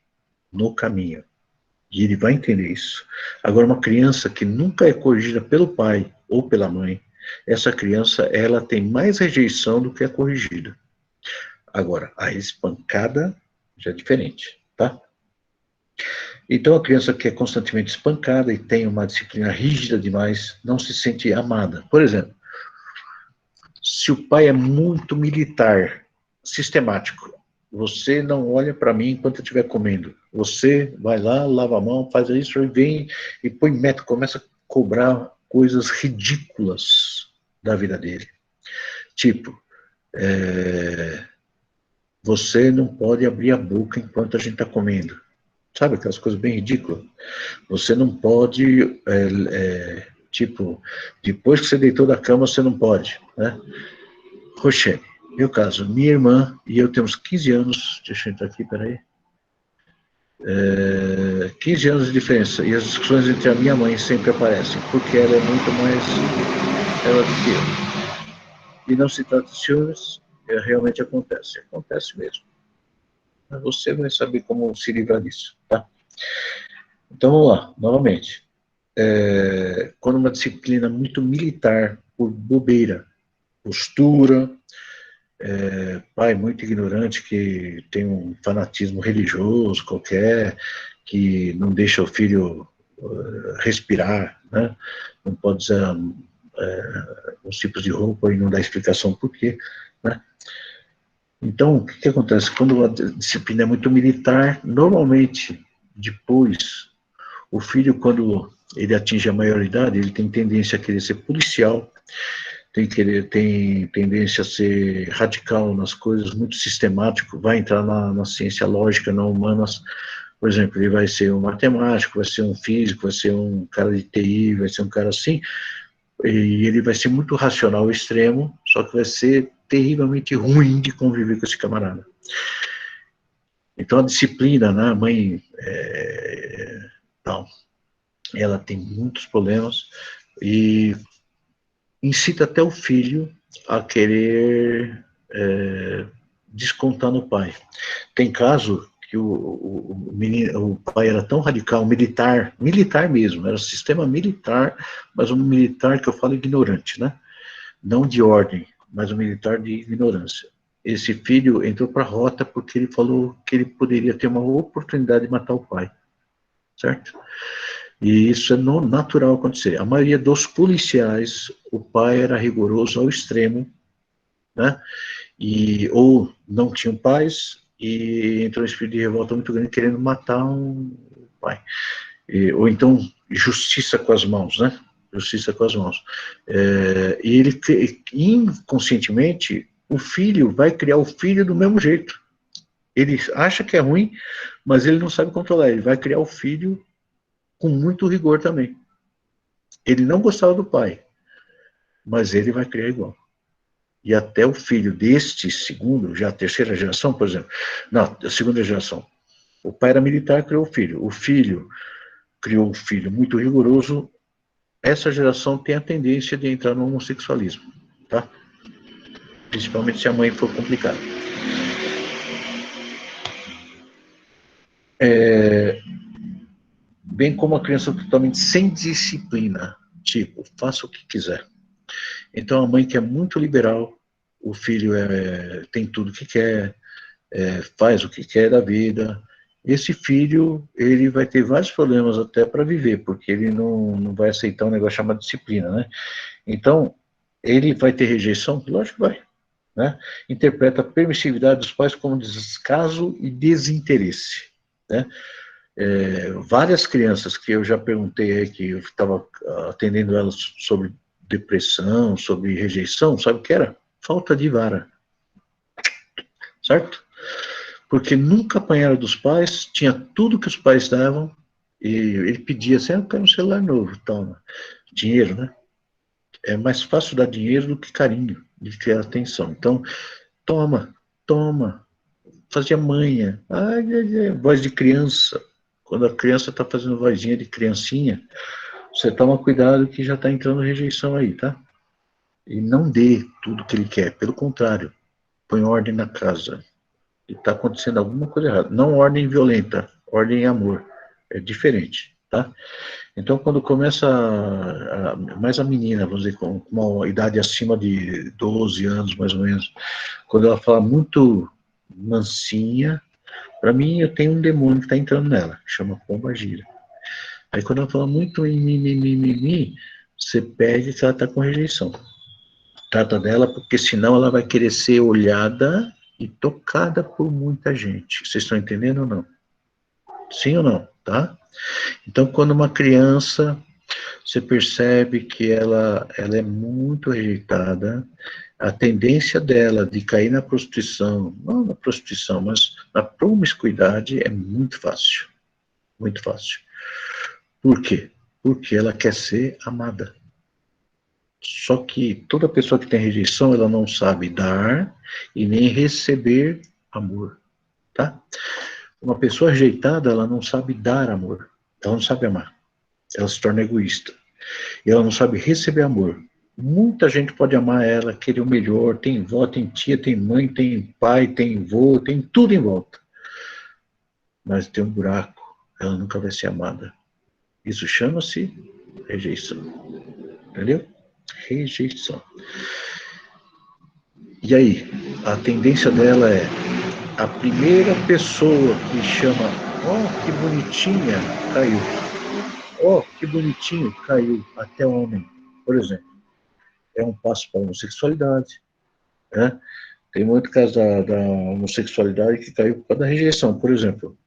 no caminho. E ele vai entender isso. Agora, uma criança que nunca é corrigida pelo pai ou pela mãe, essa criança, ela tem mais rejeição do que a corrigida. Agora, a espancada já é diferente, tá? Então, a criança que é constantemente espancada e tem uma disciplina rígida demais, não se sente amada. Por exemplo, se o pai é muito militar, sistemático, você não olha para mim enquanto eu estiver comendo. Você vai lá, lava a mão, faz isso, e vem e põe meta, começa a cobrar coisas ridículas da vida dele. Tipo, você não pode abrir a boca enquanto a gente está comendo. Sabe, aquelas coisas bem ridículas. Você não pode, tipo, depois que você deitou da cama, você não pode, né? Roxane, meu caso, minha irmã e eu temos 15 anos, deixa eu entrar aqui, peraí. 15 anos de diferença, e as discussões entre a minha mãe sempre aparecem, porque ela é muito mais ela do que eu. E não se trata de ciúmes, realmente acontece mesmo. Mas você vai saber como se livrar disso, tá? Então vamos lá, novamente. Quando uma disciplina muito militar, por bobeira, postura, pai muito ignorante que tem um fanatismo religioso qualquer, que não deixa o filho respirar, né? Não pode usar uns tipos de roupa e não dá explicação por quê, né? Então, o que acontece? Quando a disciplina é muito militar, normalmente, depois, o filho, quando ele atinge a maioridade, ele tem tendência a querer ser policial, tem tendência a ser radical nas coisas, muito sistemático, vai entrar na ciência lógica, não humanas. Por exemplo, ele vai ser um matemático, vai ser um físico, vai ser um cara de TI, vai ser um cara assim, e ele vai ser muito racional ao extremo, só que vai ser terrivelmente ruim de conviver com esse camarada. Então, a disciplina, né, a mãe, não, ela tem muitos problemas e incita até o filho a querer descontar no pai. Tem caso que o pai era tão radical, militar mesmo, era sistema militar, mas um militar que eu falo ignorante, né? Não de ordem, mas um militar de ignorância. Esse filho entrou para a rota porque ele falou que ele poderia ter uma oportunidade de matar o pai, certo? E isso é natural acontecer. A maioria dos policiais, o pai era rigoroso ao extremo, né? Ou não tinham pais, e entrou em espírito de revolta muito grande, querendo matar um pai. Ou então, justiça com as mãos, né? Justiça com as mãos. E ele, inconscientemente, o filho vai criar o filho do mesmo jeito. Ele acha que é ruim, mas ele não sabe controlar. Ele vai criar o filho com muito rigor também. Ele não gostava do pai, mas ele vai criar igual. E até o filho deste segundo, já a terceira geração, por exemplo, não, a segunda geração, o pai era militar, criou o filho criou um filho muito rigoroso, essa geração tem a tendência de entrar no homossexualismo, tá? Principalmente se a mãe for complicada. Bem como a criança totalmente sem disciplina, tipo, faça o que quiser. Então a mãe que é muito liberal, o filho tem tudo que quer, faz o que quer da vida. Esse filho, ele vai ter vários problemas até para viver, porque ele não vai aceitar um negócio chamado disciplina, né? Então, ele vai ter rejeição? Lógico que vai, né? Interpreta a permissividade dos pais como descaso e desinteresse, né? Várias crianças que eu já perguntei aí, que eu estava atendendo elas sobre depressão, sobre rejeição, sabe o que era? Falta de vara. Certo? Porque nunca apanharam dos pais, tinha tudo que os pais davam, e ele pedia assim, eu quero um celular novo, toma. Dinheiro, né? É mais fácil dar dinheiro do que carinho, do que atenção. Então, toma, toma. Fazia manha. Ai, ai, ai, voz de criança. Quando a criança está fazendo vozinha de criancinha, você toma cuidado que já está entrando rejeição aí, tá? E não dê tudo que ele quer. Pelo contrário, põe ordem na casa. E está acontecendo alguma coisa errada. Não ordem violenta, ordem em amor. É diferente, tá? Então, quando começa mais a menina, vamos dizer, com uma idade acima de 12 anos, mais ou menos, quando ela fala muito mansinha, para mim, eu tenho um demônio que está entrando nela, que chama pombagira. Aí, quando ela fala muito em mimimi, você pede que ela está com rejeição. Trata dela, porque senão ela vai querer ser olhada e tocada por muita gente. Vocês estão entendendo ou não? Sim ou não, tá? Então, quando uma criança, você percebe que ela é muito rejeitada, a tendência dela de cair na prostituição, não na prostituição, mas na promiscuidade é muito fácil. Muito fácil. Por quê? Porque ela quer ser amada. Só que toda pessoa que tem rejeição, ela não sabe dar e nem receber amor, tá? Uma pessoa rejeitada, ela não sabe dar amor, ela não sabe amar, ela se torna egoísta, e ela não sabe receber amor. Muita gente pode amar ela, querer o melhor, tem vó, tem tia, tem mãe, tem pai, tem vô, tem tudo em volta, mas tem um buraco, ela nunca vai ser amada. Isso chama-se rejeição, entendeu? Rejeição. E aí, a tendência dela é a primeira pessoa que chama, oh, que bonitinha, caiu. Oh, que bonitinho, caiu. Até homem, por exemplo. É um passo para a homossexualidade. Né? Tem muito caso da homossexualidade que caiu por causa da rejeição. Por exemplo,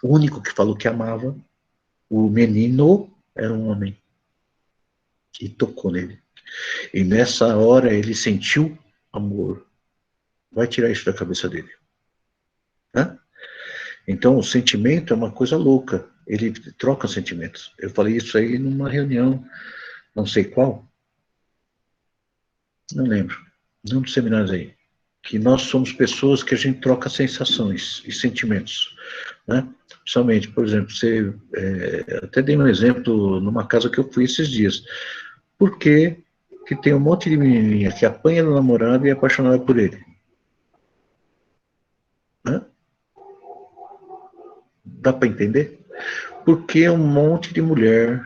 o único que falou que amava, o menino, era um homem. Que tocou nele. E nessa hora ele sentiu amor. Vai tirar isso da cabeça dele. Né? Então, o sentimento é uma coisa louca. Ele troca sentimentos. Eu falei isso aí numa reunião, não sei qual, não lembro, num dos seminários aí, que nós somos pessoas que a gente troca sensações e sentimentos. Né? Principalmente, por exemplo, você, até dei um exemplo numa casa que eu fui esses dias. Por que tem um monte de menininha que apanha do namorado e é apaixonada por ele? Né? Dá para entender? Porque um monte de mulher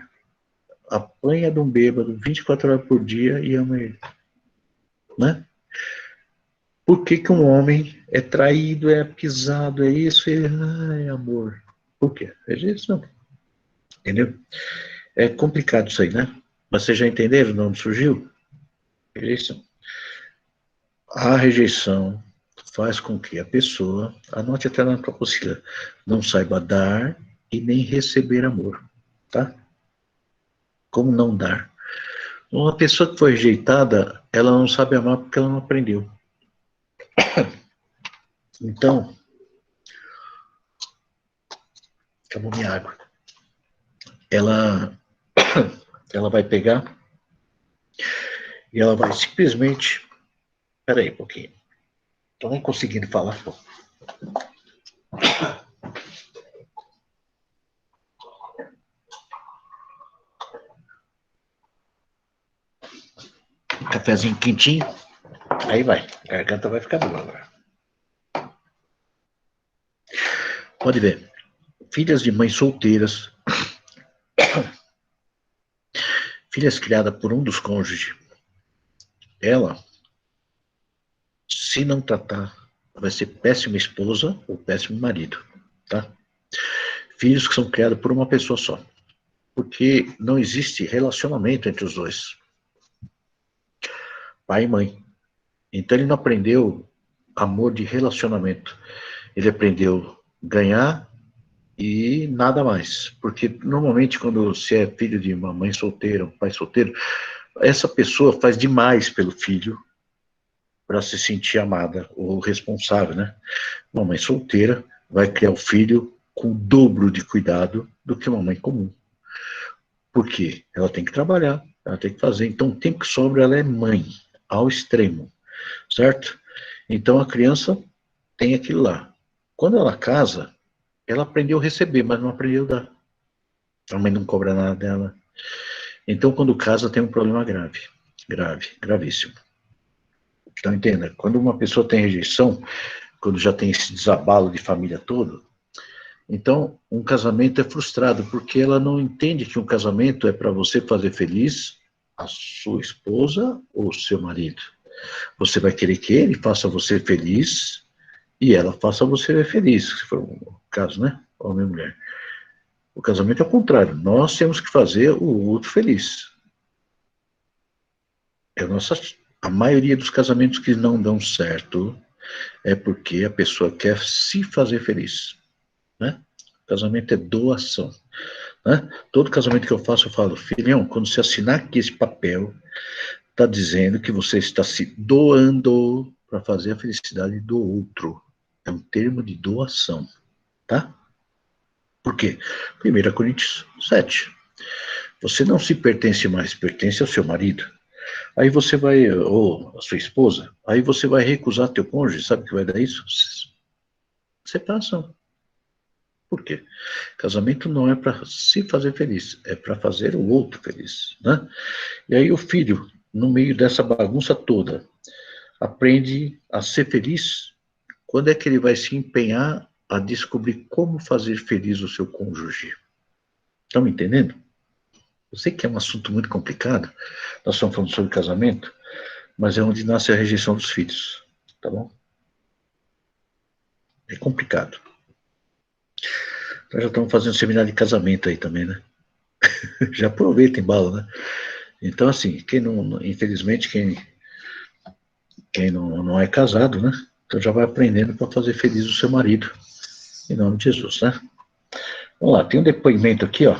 apanha de um bêbado 24 horas por dia e ama ele. Né? Por que um homem é traído, é pisado, é isso, e ai, amor. Por quê? Rejeição. Entendeu? É complicado isso aí, né? Mas vocês já entenderam de onde surgiu? Rejeição. A rejeição faz com que a pessoa, anote até na tua apostila, não saiba dar e nem receber amor. Tá? Como não dar? Uma pessoa que foi rejeitada, ela não sabe amar porque ela não aprendeu. Então, acabou minha água. Ela vai pegar e ela vai simplesmente... Espera aí um pouquinho. Estou nem conseguindo falar. Pô. Cafezinho quentinho. Aí vai. A garganta vai ficar boa agora. Pode ver. Filhas de mães solteiras. Filhas criadas por um dos cônjuges. Ela, se não tratar, vai ser péssima esposa ou péssimo marido. Tá? Filhos que são criados por uma pessoa só. Porque não existe relacionamento entre os dois. Pai e mãe. Então ele não aprendeu amor de relacionamento. Ele aprendeu ganhar e nada mais. Porque normalmente quando você é filho de uma mãe solteira, um pai solteiro, essa pessoa faz demais pelo filho para se sentir amada ou responsável, né? Uma mãe solteira vai criar o filho com o dobro de cuidado do que uma mãe comum. Por quê? Ela tem que trabalhar, ela tem que fazer. Então, o tempo que sobra, ela é mãe, ao extremo, certo? Então, a criança tem aquilo lá. Quando ela casa, ela aprendeu a receber, mas não aprendeu a dar. A mãe não cobra nada dela. Então, quando casa, tem um problema grave. Grave, gravíssimo. Então, entenda, quando uma pessoa tem rejeição, quando já tem esse desabalo de família todo, então, um casamento é frustrado, porque ela não entende que um casamento é para você fazer feliz a sua esposa ou seu marido. Você vai querer que ele faça você feliz e ela faça você feliz, se for o caso, né? Homem e mulher. O casamento é o contrário. Nós temos que fazer o outro feliz. A maioria dos casamentos que não dão certo é porque a pessoa quer se fazer feliz, né? Casamento é doação, né? Todo casamento que eu faço, eu falo, filhão, quando você assinar aqui esse papel, está dizendo que você está se doando para fazer a felicidade do outro. É um termo de doação, tá? Por quê? 1 Coríntios 7. Você não se pertence mais, pertence ao seu marido. Aí você vai, ou a sua esposa, aí você vai recusar teu cônjuge, sabe o que vai dar isso? Separação. Por quê? Casamento não é para se fazer feliz, é para fazer o outro feliz, né? E aí o filho, no meio dessa bagunça toda, aprende a ser feliz. Quando é que ele vai se empenhar a descobrir como fazer feliz o seu cônjuge? Estão me entendendo? Eu sei que é um assunto muito complicado, nós estamos falando sobre casamento, mas é onde nasce a rejeição dos filhos, tá bom? É complicado. Nós já estamos fazendo seminário de casamento aí também, né? Já aproveita embalo, né? Então, assim, quem não, infelizmente, quem não é casado, né? Então já vai aprendendo para fazer feliz o seu marido, em nome de Jesus, né? Vamos lá, tem um depoimento aqui, ó,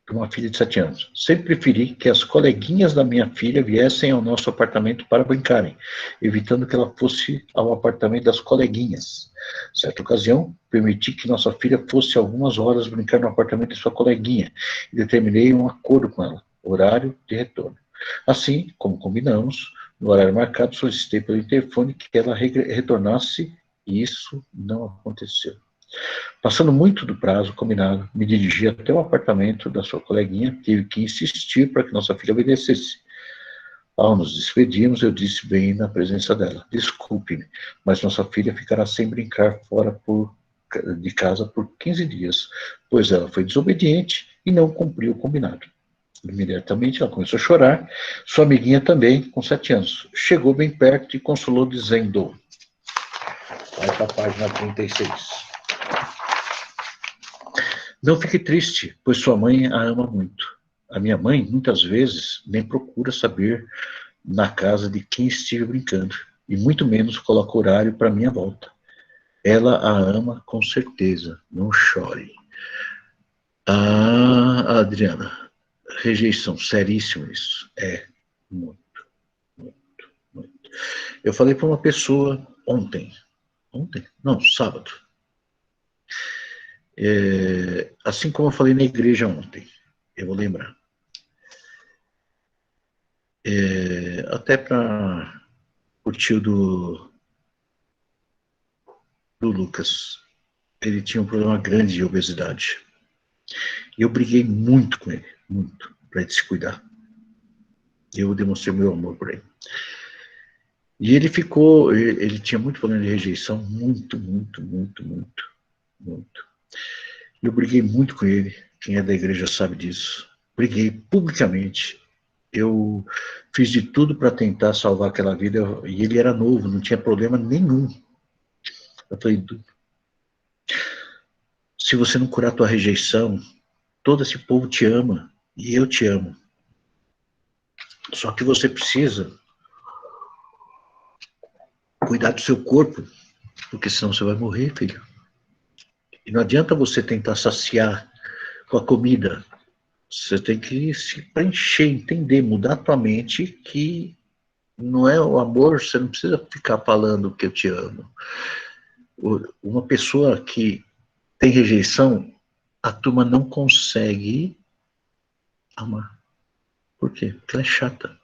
de uma filha de 7 anos. Sempre preferi que as coleguinhas da minha filha viessem ao nosso apartamento para brincarem, evitando que ela fosse ao apartamento das coleguinhas. Certa ocasião, permiti que nossa filha fosse algumas horas brincar no apartamento de sua coleguinha e determinei um acordo com ela, horário de retorno. Assim, como combinamos, no horário marcado, solicitei pelo interfone que ela retornasse e isso não aconteceu. Passando muito do prazo combinado, me dirigi até o apartamento da sua coleguinha, tive que insistir para que nossa filha obedecesse. Ao nos despedirmos, eu disse bem na presença dela, desculpe-me, mas nossa filha ficará sem brincar fora de casa por 15 dias, pois ela foi desobediente e não cumpriu o combinado. Imediatamente ela começou a chorar, sua amiguinha também, com 7 anos, chegou bem perto e consolou dizendo, vai para a página 36. Não fique triste, pois sua mãe a ama muito. A minha mãe, muitas vezes, nem procura saber na casa de quem estive brincando, e muito menos coloca horário para minha volta. Ela a ama com certeza, não chore. Ah, Adriana, rejeição, seríssimo isso. É, muito, muito, muito. Eu falei para uma pessoa ontem? Não, sábado. Assim como eu falei na igreja ontem, eu vou lembrar. Até para o tio do Lucas, ele tinha um problema grande de obesidade. E eu briguei muito com ele, muito, para ele se cuidar. Eu demonstrei meu amor por ele. E ele tinha muito problema de rejeição, muito. E eu briguei muito com ele, quem é da igreja sabe disso. Briguei publicamente. Eu fiz de tudo para tentar salvar aquela vida, e ele era novo, não tinha problema nenhum. Eu falei, se você não curar a tua rejeição, todo esse povo te ama, e eu te amo. Só que você precisa cuidar do seu corpo, porque senão você vai morrer, filho. E não adianta você tentar saciar com a comida Você tem que se preencher, entender, mudar a tua mente que não é o amor, você não precisa ficar falando que eu te amo. Uma pessoa que tem rejeição, a turma não consegue amar. Por quê? Porque ela é chata,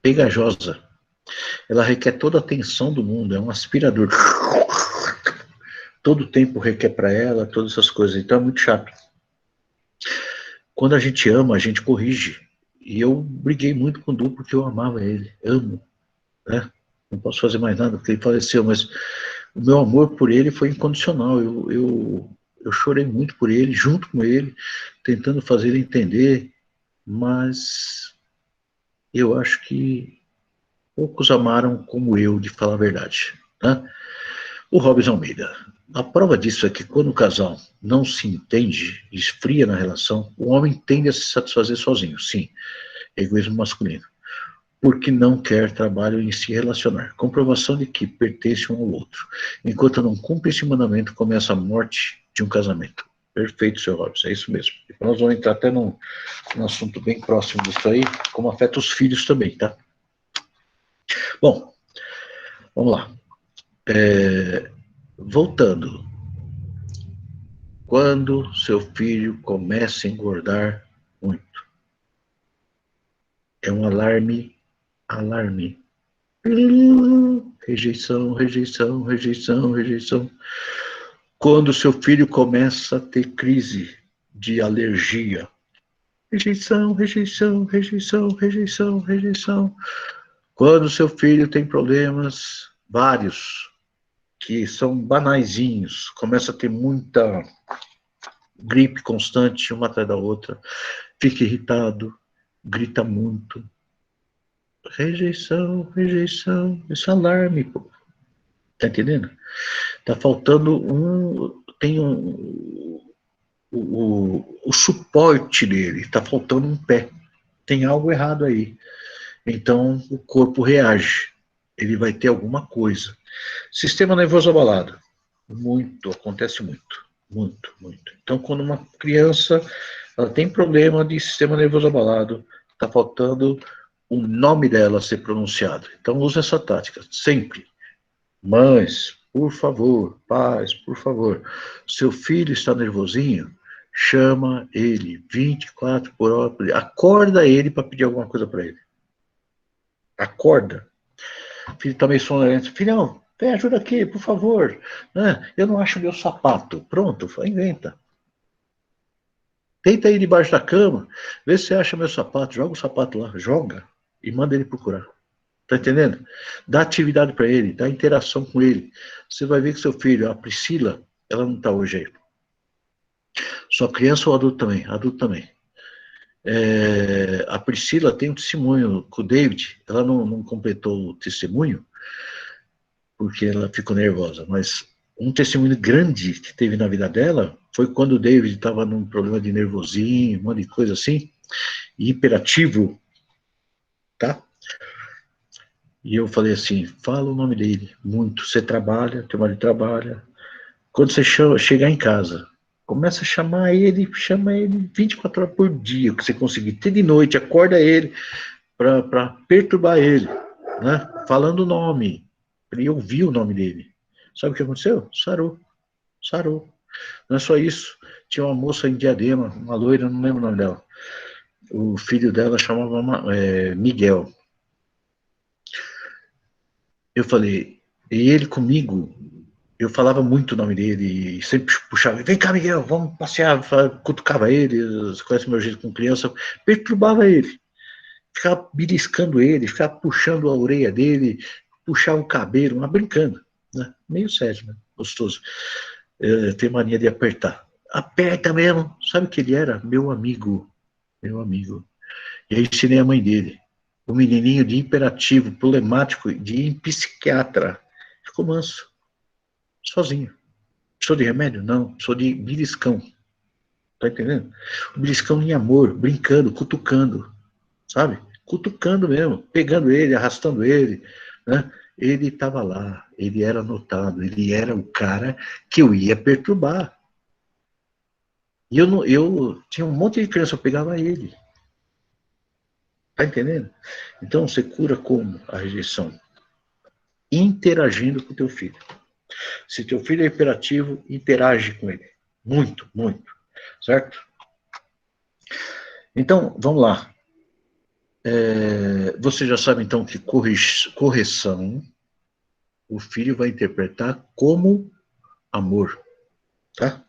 pegajosa. Ela requer toda a atenção do mundo, é um aspirador. Todo tempo requer para ela, todas essas coisas. Então é muito chato. Quando a gente ama, a gente corrige. E eu briguei muito com o Du porque eu amava ele. Amo, né? Não posso fazer mais nada porque ele faleceu, mas o meu amor por ele foi incondicional. Eu chorei muito por ele, junto com ele, tentando fazer ele entender, mas eu acho que poucos amaram como eu, de falar a verdade. Né? O Robson Almeida. A prova disso é que quando o casal não se entende, esfria na relação, o homem tende a se satisfazer sozinho. Sim, egoísmo masculino. Porque não quer trabalho em se relacionar. Comprovação de que pertence um ao outro. Enquanto não cumpre esse mandamento, começa a morte de um casamento. Perfeito, seu Robson, é isso mesmo. Nós vamos entrar até num assunto bem próximo disso aí, como afeta os filhos também, tá? Bom, vamos lá. Voltando. Quando seu filho começa a engordar muito, é um alarme, alarme. Rejeição, rejeição, rejeição, rejeição. Quando seu filho começa a ter crise de alergia, rejeição, rejeição, rejeição, rejeição, rejeição. Quando seu filho tem problemas, vários, que são banaizinhos, começa a ter muita gripe constante, uma atrás da outra, fica irritado, grita muito. Rejeição, rejeição, isso é alarme, pô. Tá entendendo? Tá faltando tem o suporte dele, tá faltando um pé. Tem algo errado aí. Então o corpo reage. Ele vai ter alguma coisa. Sistema nervoso abalado. Muito, acontece muito. Muito, muito. Então, quando uma criança ela tem problema de sistema nervoso abalado, está faltando o nome dela ser pronunciado. Então, use essa tática, sempre. Mães, por favor, pais, por favor, seu filho está nervosinho, chama ele 24 por hora, acorda ele para pedir alguma coisa para ele. Acorda. O filho está meio sonolento. Filhão, vem, ajuda aqui, por favor. Eu não acho meu sapato. Pronto, inventa. Deita aí debaixo da cama, vê se você acha meu sapato, joga o sapato lá, joga e manda ele procurar. Tá entendendo? Dá atividade para ele, dá interação com ele. Você vai ver que seu filho, a Priscila, ela não está hoje aí. Só criança ou adulto também? Adulto também. A Priscila tem um testemunho com o David, ela não completou o testemunho, porque ela ficou nervosa, mas um testemunho grande que teve na vida dela foi quando o David estava num problema de nervosinho, um monte de coisa assim, hiperativo, tá? E eu falei assim, fala o nome dele, muito, você trabalha, teu marido trabalha, quando você chegar em casa, começa a chama ele 24 horas por dia, o que você conseguir, até de noite, acorda ele, para perturbar ele, né? Falando o nome, para ele ouvir o nome dele. Sabe o que aconteceu? Sarou. Sarou. Não é só isso. Tinha uma moça em Diadema, uma loira, não lembro o nome dela. O filho dela chamava Miguel. Eu falei, e ele comigo, eu falava muito o nome dele, sempre puxava, vem cá, Miguel, vamos passear, cutucava ele, você conhece meu jeito com criança, perturbava ele. Ficava beliscando ele, ficava puxando a orelha dele, puxava o cabelo, mas brincando, né? Meio sério, né? Gostoso. Tem mania de apertar. Aperta mesmo. Sabe o que ele era? Meu amigo. Meu amigo. E aí ensinei a mãe dele. O menininho de hiperativo, problemático, de psiquiatra. Ficou manso. Sozinho. Sou de remédio? Não. Sou de beliscão. Tá entendendo? O beliscão em amor, brincando, cutucando. Sabe? Cutucando mesmo. Pegando ele, arrastando ele. Né? Ele estava lá. Ele era notado. Ele era o cara que eu ia perturbar. E eu tinha um monte de criança, eu pegava ele. Tá entendendo? Então, você cura como a rejeição? Interagindo com o teu filho. Se teu filho é hiperativo, interage com ele. Muito, muito. Certo? Então, vamos lá. Você já sabe, então, que correção o filho vai interpretar como amor. Tá?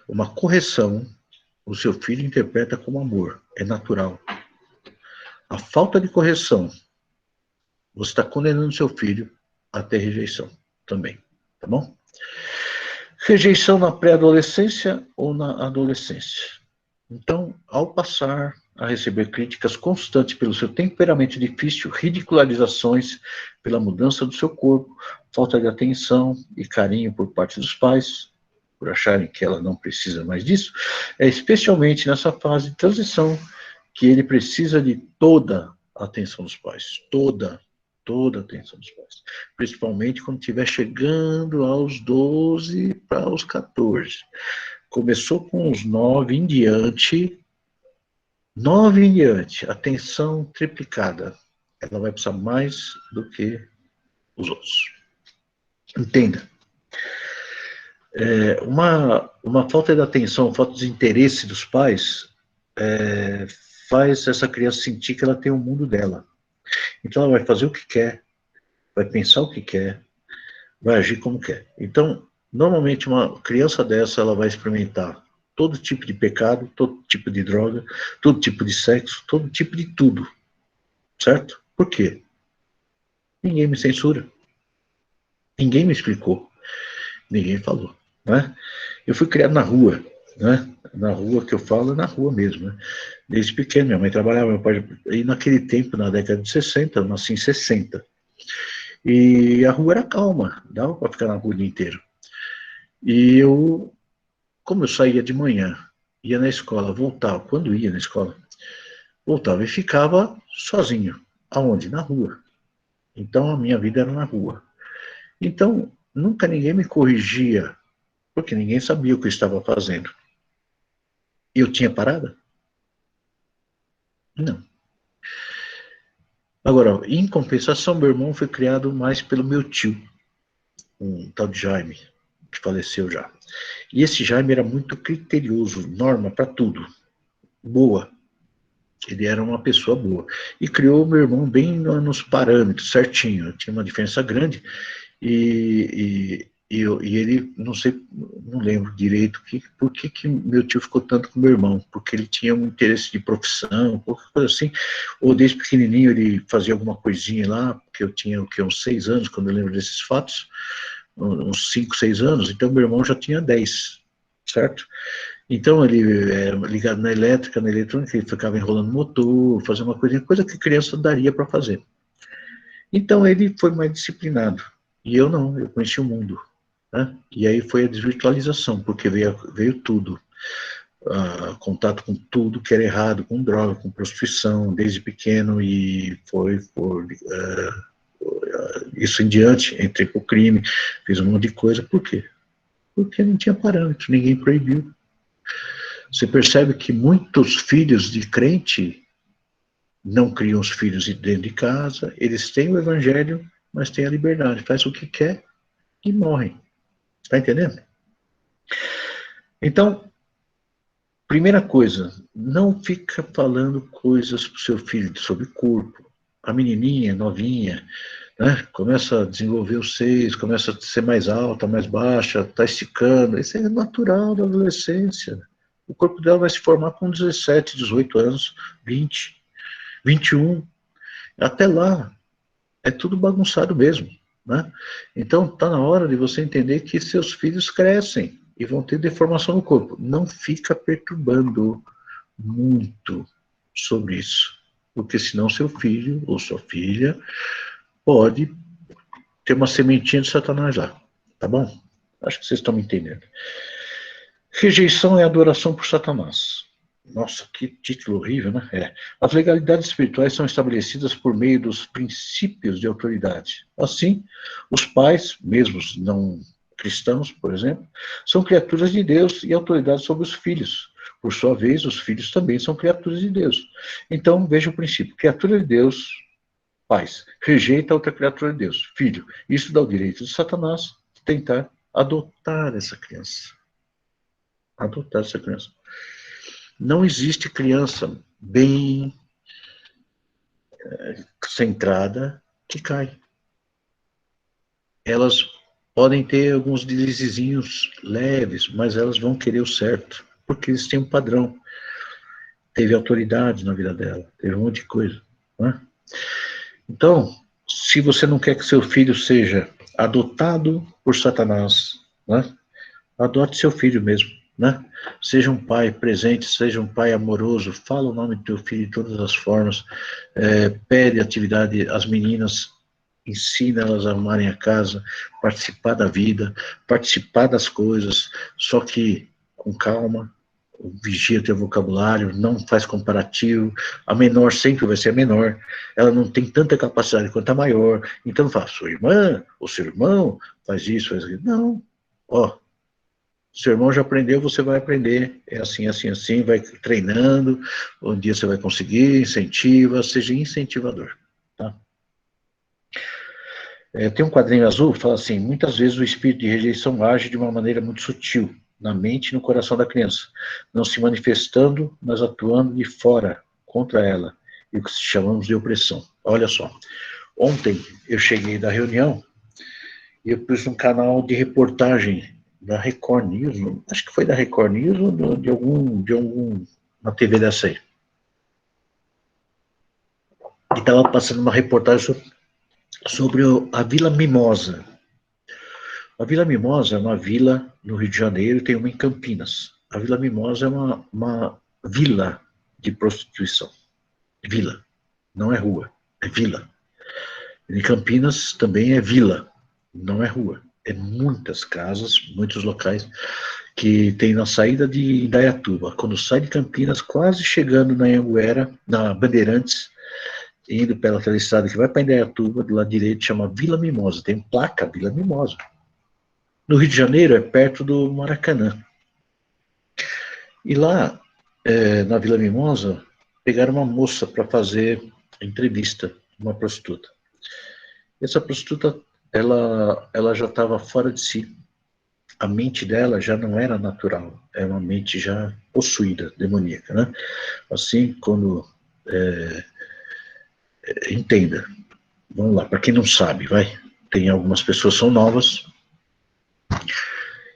Uma correção, o seu filho interpreta como amor. É natural. A falta de correção, você está condenando seu filho a ter rejeição também. Tá bom? Rejeição na pré-adolescência ou na adolescência. Então, ao passar a receber críticas constantes pelo seu temperamento difícil, ridicularizações pela mudança do seu corpo, falta de atenção e carinho por parte dos pais, por acharem que ela não precisa mais disso, é especialmente nessa fase de transição que ele precisa de toda a atenção dos pais, toda a atenção dos pais, principalmente quando estiver chegando aos 12 para os 14. Começou com os 9 em diante, atenção triplicada. Ela vai precisar mais do que os outros. Entenda. Uma falta de atenção, falta de interesse dos pais, faz essa criança sentir que ela tem o mundo dela. Então ela vai fazer o que quer, vai pensar o que quer, vai agir como quer. Então, normalmente uma criança dessa, ela vai experimentar todo tipo de pecado, todo tipo de droga, todo tipo de sexo, todo tipo de tudo. Certo? Por quê? Ninguém me censura. Ninguém me explicou. Ninguém falou. Né? Eu fui criado na rua. Né? Na rua que eu falo, é na rua mesmo. Né? Desde pequeno, minha mãe trabalhava, meu pai... E naquele tempo, na década de 60, eu nasci em 60. E a rua era calma, dava para ficar na rua o dia inteiro. E eu, como eu saía de manhã, ia na escola, voltava, quando ia na escola, voltava e ficava sozinho. Aonde? Na rua. Então a minha vida era na rua. Então, nunca ninguém me corrigia, porque ninguém sabia o que eu estava fazendo. Eu tinha parada? Não. Agora, em compensação, meu irmão foi criado mais pelo meu tio, um tal de Jaime, que faleceu já. E esse Jaime era muito criterioso, norma para tudo. Boa. Ele era uma pessoa boa. E criou meu irmão bem nos parâmetros, certinho. Tinha uma diferença grande. E ele, não sei, não lembro direito por que meu tio ficou tanto com meu irmão, porque ele tinha um interesse de profissão, qualquer coisa assim, ou desde pequenininho ele fazia alguma coisinha lá, porque eu tinha uns 6 anos, quando eu lembro desses fatos, uns 5, 6 anos, então meu irmão já tinha 10, certo? Então ele ligado na elétrica, na eletrônica, ele ficava enrolando motor, fazendo uma coisa que criança daria para fazer. Então ele foi mais disciplinado. E eu não, eu conheci o mundo. Né? E aí foi a desvirtualização, porque veio tudo. Contato com tudo que era errado, com droga, com prostituição, desde pequeno, e foi por isso em diante, entrei pro crime, fiz um monte de coisa. Por quê? Porque não tinha parâmetro, ninguém proibiu. Você percebe que muitos filhos de crente não criam os filhos dentro de casa, eles têm o evangelho, mas têm a liberdade, faz o que quer e morrem. Está entendendo? Então, primeira coisa, não fica falando coisas para o seu filho sobre corpo. A menininha, novinha, né, começa a desenvolver os seios, começa a ser mais alta, mais baixa, está esticando. Isso é natural da adolescência. O corpo dela vai se formar com 17, 18 anos, 20, 21. Até lá, é tudo bagunçado mesmo. Né? Então, está na hora de você entender que seus filhos crescem e vão ter deformação no corpo. Não fica perturbando muito sobre isso, porque senão seu filho ou sua filha pode ter uma sementinha de Satanás lá, tá bom? Acho que vocês estão me entendendo. Rejeição é adoração por Satanás. Nossa, que título horrível, né? As legalidades espirituais são estabelecidas por meio dos princípios de autoridade. Assim, os pais, mesmo não cristãos, por exemplo, são criaturas de Deus e autoridade sobre os filhos. Por sua vez, os filhos também são criaturas de Deus. Então, veja o princípio. Criatura de Deus, pais, rejeita outra criatura de Deus, filho. Isso dá o direito de Satanás de tentar adotar essa criança. Adotar essa criança. Não existe criança bem centrada que cai. Elas podem ter alguns deslizezinhos leves, mas elas vão querer o certo, porque eles têm um padrão. Teve autoridade na vida dela, teve um monte de coisa. Né? Então, se você não quer que seu filho seja adotado por Satanás, né? Adote seu filho mesmo. Né? Seja um pai presente, seja um pai amoroso, fala o nome do teu filho de todas as formas, pede atividade às meninas, ensina elas a amarem a casa, participar da vida, participar das coisas, só que com calma, vigia teu vocabulário, não faz comparativo, a menor sempre vai ser a menor, ela não tem tanta capacidade quanto a maior, então não fala, sua irmã, ou seu irmão, faz isso, faz aquilo, não, ó, seu irmão já aprendeu, você vai aprender, é assim, assim, assim, vai treinando, um dia você vai conseguir, incentiva, seja incentivador, tá? Tem um quadrinho azul que fala assim, muitas vezes o espírito de rejeição age de uma maneira muito sutil, na mente e no coração da criança, não se manifestando, mas atuando de fora, contra ela, e o que chamamos de opressão. Olha só, ontem eu cheguei da reunião e eu pus um canal de reportagem da Record News, acho que foi da Record News ou de algum uma TV dessa aí. E estava passando uma reportagem sobre a Vila Mimosa. A Vila Mimosa é uma vila no Rio de Janeiro e tem uma em Campinas. A Vila Mimosa é uma vila de prostituição. Vila, não é rua, é vila. Em Campinas também é vila, não é rua. É muitas casas, muitos locais que tem na saída de Indaiatuba. Quando sai de Campinas, quase chegando na Anhanguera, na Bandeirantes, indo pela aquela estrada que vai para Indaiatuba, do lado direito, chama Vila Mimosa. Tem placa Vila Mimosa. No Rio de Janeiro, é perto do Maracanã. E lá, na Vila Mimosa, pegaram uma moça para fazer entrevista, uma prostituta. Essa prostituta, ela já estava fora de si. A mente dela já não era natural, é uma mente já possuída, demoníaca, né? Assim, quando... entenda. Vamos lá, para quem não sabe, vai. Tem algumas pessoas que são novas.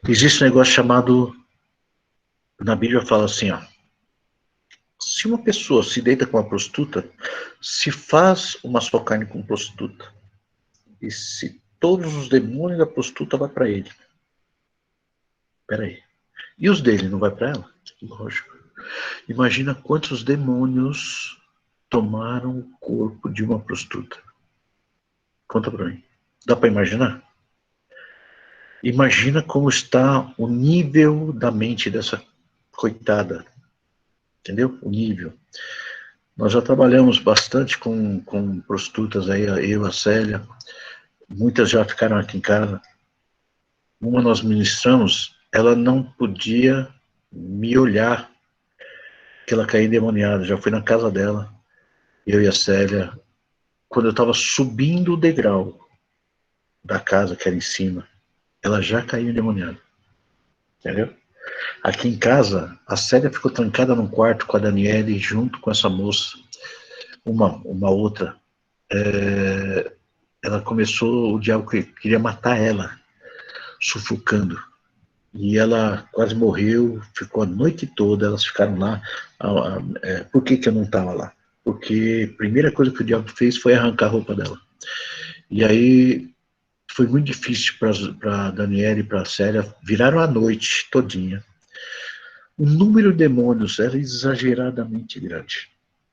Existe um negócio chamado... Na Bíblia fala assim, ó. Se uma pessoa se deita com uma prostituta, se faz uma só carne com prostituta, e se todos os demônios da prostituta vai para ele. Peraí. E os dele não vai para ela? Lógico. Imagina quantos demônios tomaram o corpo de uma prostituta. Conta para mim. Dá para imaginar? Imagina como está o nível da mente dessa coitada. Entendeu? O nível. Nós já trabalhamos bastante com prostitutas aí, eu, a Célia. Muitas já ficaram aqui em casa. Uma nós ministramos, ela não podia me olhar, que ela caía endemoniada. Já fui na casa dela, eu e a Célia, quando eu estava subindo o degrau da casa, que era em cima, ela já caiu endemoniada. Entendeu? Aqui em casa, a Célia ficou trancada num quarto com a Daniele, junto com essa moça, uma outra. Ela começou, o diabo queria matar ela, sufocando. E ela quase morreu, ficou a noite toda, elas ficaram lá. Por que eu não estava lá? Porque a primeira coisa que o diabo fez foi arrancar a roupa dela. E aí foi muito difícil para a Daniela e para a Célia, viraram a noite todinha. O número de demônios era exageradamente grande.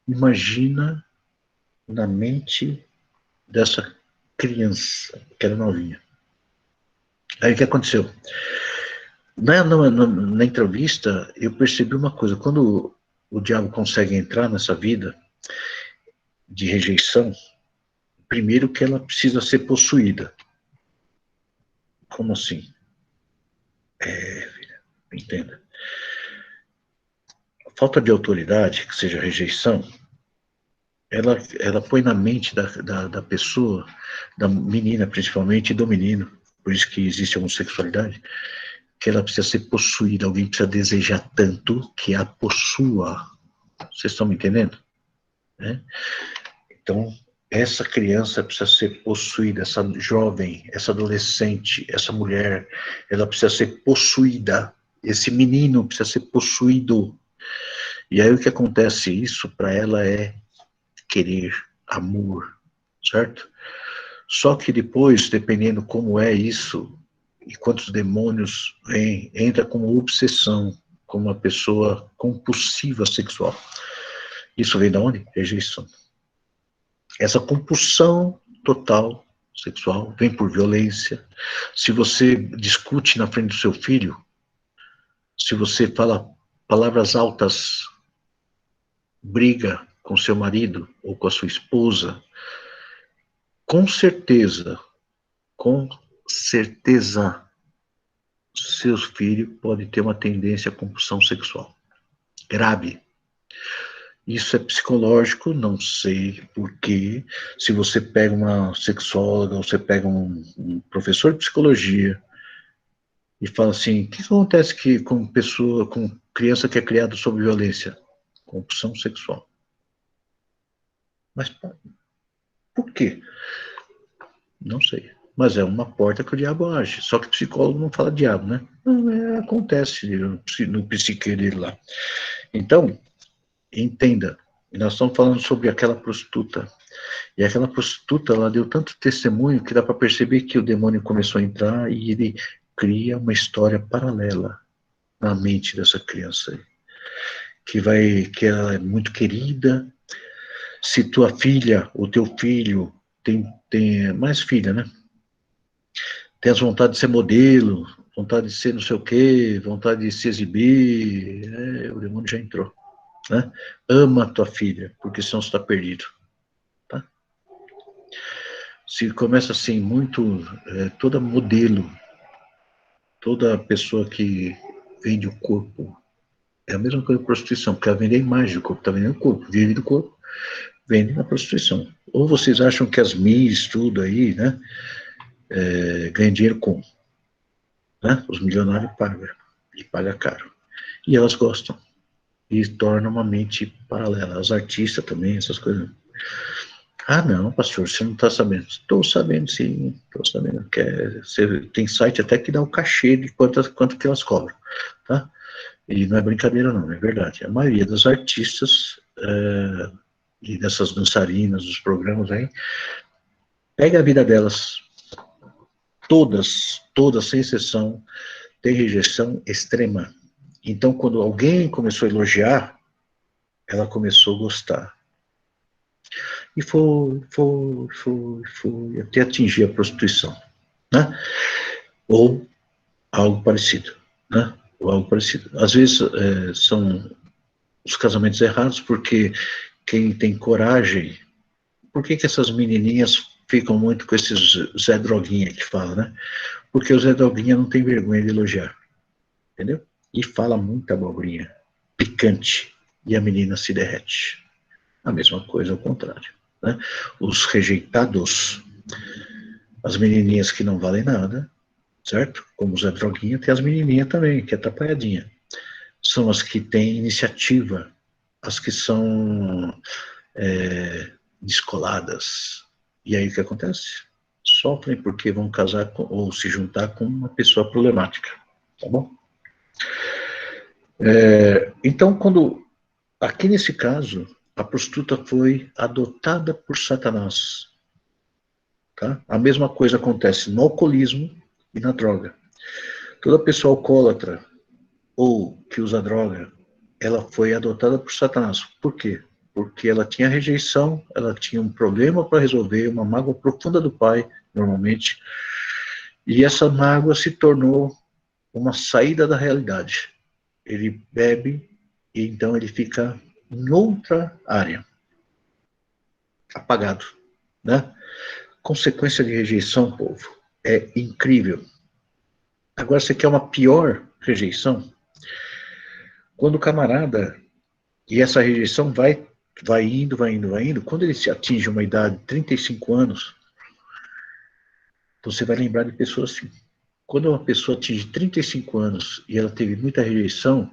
Imagina na mente dessa criança, que era novinha. Aí o que aconteceu? Na entrevista, eu percebi uma coisa. Quando o diabo consegue entrar nessa vida de rejeição, primeiro que ela precisa ser possuída. Como assim? Filha, entenda. falta de autoridade, que seja rejeição, ela põe na mente da pessoa, da menina principalmente, e do menino, por isso que existe a homossexualidade, que ela precisa ser possuída, alguém precisa desejar tanto que a possua. Vocês estão me entendendo? Né? Então, essa criança precisa ser possuída, essa jovem, essa adolescente, essa mulher, ela precisa ser possuída, esse menino precisa ser possuído. E aí o que acontece? Isso para ela é querer, amor, certo? Só que depois, dependendo como é isso, e quantos demônios vêm, entra como obsessão, como uma pessoa compulsiva sexual. Isso vem de onde? Rejeição. Essa compulsão total sexual vem por violência. Se você discute na frente do seu filho, se você fala palavras altas, briga com seu marido ou com a sua esposa, com certeza, seus filhos podem ter uma tendência à compulsão sexual. Grave. Isso é psicológico, não sei porquê. Se você pega uma sexóloga, ou você pega um professor de psicologia e fala assim, o que acontece com criança que é criada sob violência? Compulsão sexual. Mas por quê? Não sei. Mas é uma porta que o diabo age. Só que o psicólogo não fala diabo, né? Acontece no psique dele lá. Então, entenda, nós estamos falando sobre aquela prostituta. E aquela prostituta, ela deu tanto testemunho que dá para perceber que o demônio começou a entrar e ele cria uma história paralela na mente dessa criança aí. Que ela é muito querida. Se tua filha ou teu filho tem mais filha, né? Tem as vontades de ser modelo, vontade de ser não sei o quê, vontade de se exibir, o demônio já entrou. Né? Ama a tua filha, porque senão você está perdido. Tá? Se começa assim, toda modelo, toda pessoa que vende o corpo, é a mesma coisa que prostituição, porque ela vende a imagem do corpo, está vendendo o corpo, vive do corpo, vende na prostituição. Ou vocês acham que as Miss, tudo aí, né, ganham dinheiro com? Né? Os milionários pagam, e pagam caro. E elas gostam. E torna uma mente paralela. Os artistas também, essas coisas. Ah, não, pastor, você não está sabendo. Estou sabendo, sim, estou sabendo. Tem site até que dá o cachê de quanto que elas cobram, tá? E não é brincadeira, não, é verdade. A maioria dos artistas e dessas dançarinas, dos programas aí, pega a vida delas, todas, sem exceção, tem rejeição extrema. Então, quando alguém começou a elogiar, ela começou a gostar. E foi, até atingir a prostituição, né? Ou algo parecido, né? Ou algo parecido. Às vezes são os casamentos errados, porque quem tem coragem... Por que essas menininhas ficam muito com esses Zé Droguinha que fala, né? Porque o Zé Droguinha não tem vergonha de elogiar, entendeu? E fala muita abobrinha, picante, e a menina se derrete. A mesma coisa ao contrário. Né? Os rejeitados, as menininhas que não valem nada, certo? Como o Zé Droguinha, tem as menininhas também, que é atrapalhadinha. São as que têm iniciativa, as que são descoladas. E aí o que acontece? Sofrem porque vão casar ou se juntar com uma pessoa problemática, tá bom? Então, aqui nesse caso, a prostituta foi adotada por Satanás. Tá? A mesma coisa acontece no alcoolismo e na droga. Toda pessoa alcoólatra ou que usa droga, ela foi adotada por Satanás. Por quê? Porque ela tinha rejeição, ela tinha um problema para resolver, uma mágoa profunda do pai, normalmente, e essa mágoa se tornou uma saída da realidade. Ele bebe e então ele fica em outra área, apagado, né? Consequência de rejeição, povo, é incrível. Agora, você quer uma pior rejeição? Quando o camarada, E essa rejeição vai indo, vai indo, vai indo. Quando ele se atinge uma idade de 35 anos, você vai lembrar de pessoas assim. Quando uma pessoa atinge 35 anos e ela teve muita rejeição,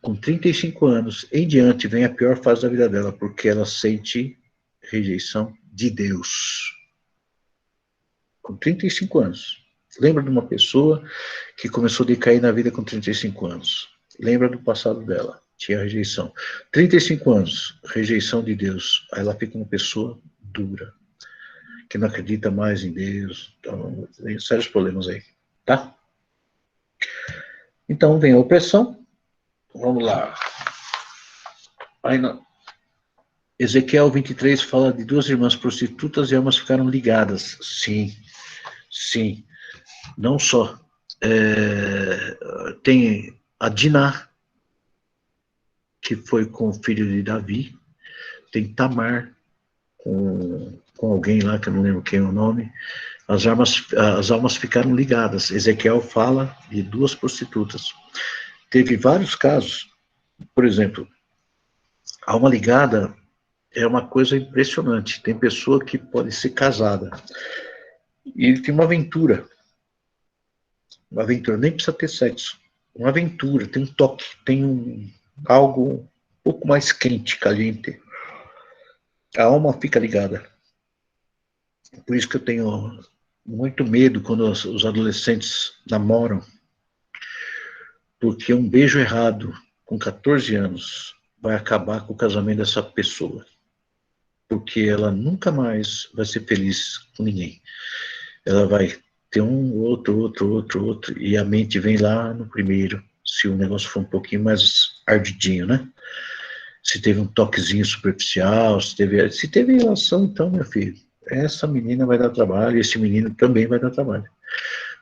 com 35 anos em diante vem a pior fase da vida dela, porque ela sente rejeição de Deus. Com 35 anos. Lembra de uma pessoa que começou a decair na vida com 35 anos. Lembra do passado dela. Tinha rejeição. 35 anos, rejeição de Deus. Aí ela fica uma pessoa dura, que não acredita mais em Deus. Então, tem sérios problemas aí, tá? Então, vem a opressão. Vamos lá. Aí, Ezequiel 23 fala de duas irmãs prostitutas e ambas ficaram ligadas. Sim, sim. Não só. Tem a Diná, que foi com o filho de Davi. Tem Tamar, com alguém lá, que eu não lembro quem é o nome. As almas ficaram ligadas. Ezequiel fala de duas prostitutas. Teve vários casos. Por exemplo, a alma ligada é uma coisa impressionante. Tem pessoa que pode ser casada e tem uma aventura. Uma aventura, nem precisa ter sexo. Uma aventura, tem um toque, tem algo um pouco mais quente, caliente. A alma fica ligada. Por isso que eu tenho muito medo quando os adolescentes namoram, porque um beijo errado com 14 anos vai acabar com o casamento dessa pessoa, porque ela nunca mais vai ser feliz com ninguém. Ela vai ter um, outro, e a mente vem lá no primeiro, se o negócio for um pouquinho mais ardidinho, né? Se teve um toquezinho superficial, se teve relação, então, meu filho, essa menina vai dar trabalho, esse menino também vai dar trabalho.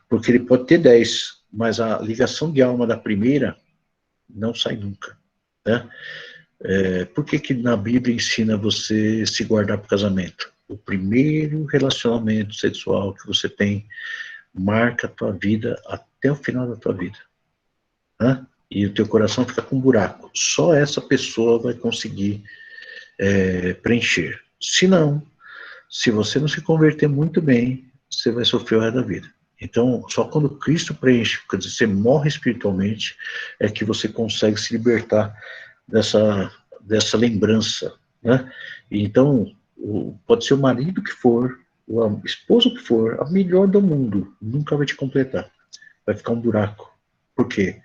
Porque ele pode ter 10, mas a ligação de alma da primeira não sai nunca, né? Por que na Bíblia ensina você se guardar para o casamento? O primeiro relacionamento sexual que você tem marca a tua vida até o final da tua vida, né? E o teu coração fica com um buraco. Só essa pessoa vai conseguir preencher. Se não, se você não se converter muito bem, você vai sofrer o resto da vida. Então, só quando Cristo preenche, quer dizer, você morre espiritualmente, é que você consegue se libertar dessa lembrança, né? E então, pode ser o marido que for, o esposo que for, a melhor do mundo, nunca vai te completar. Vai ficar um buraco. Por quê?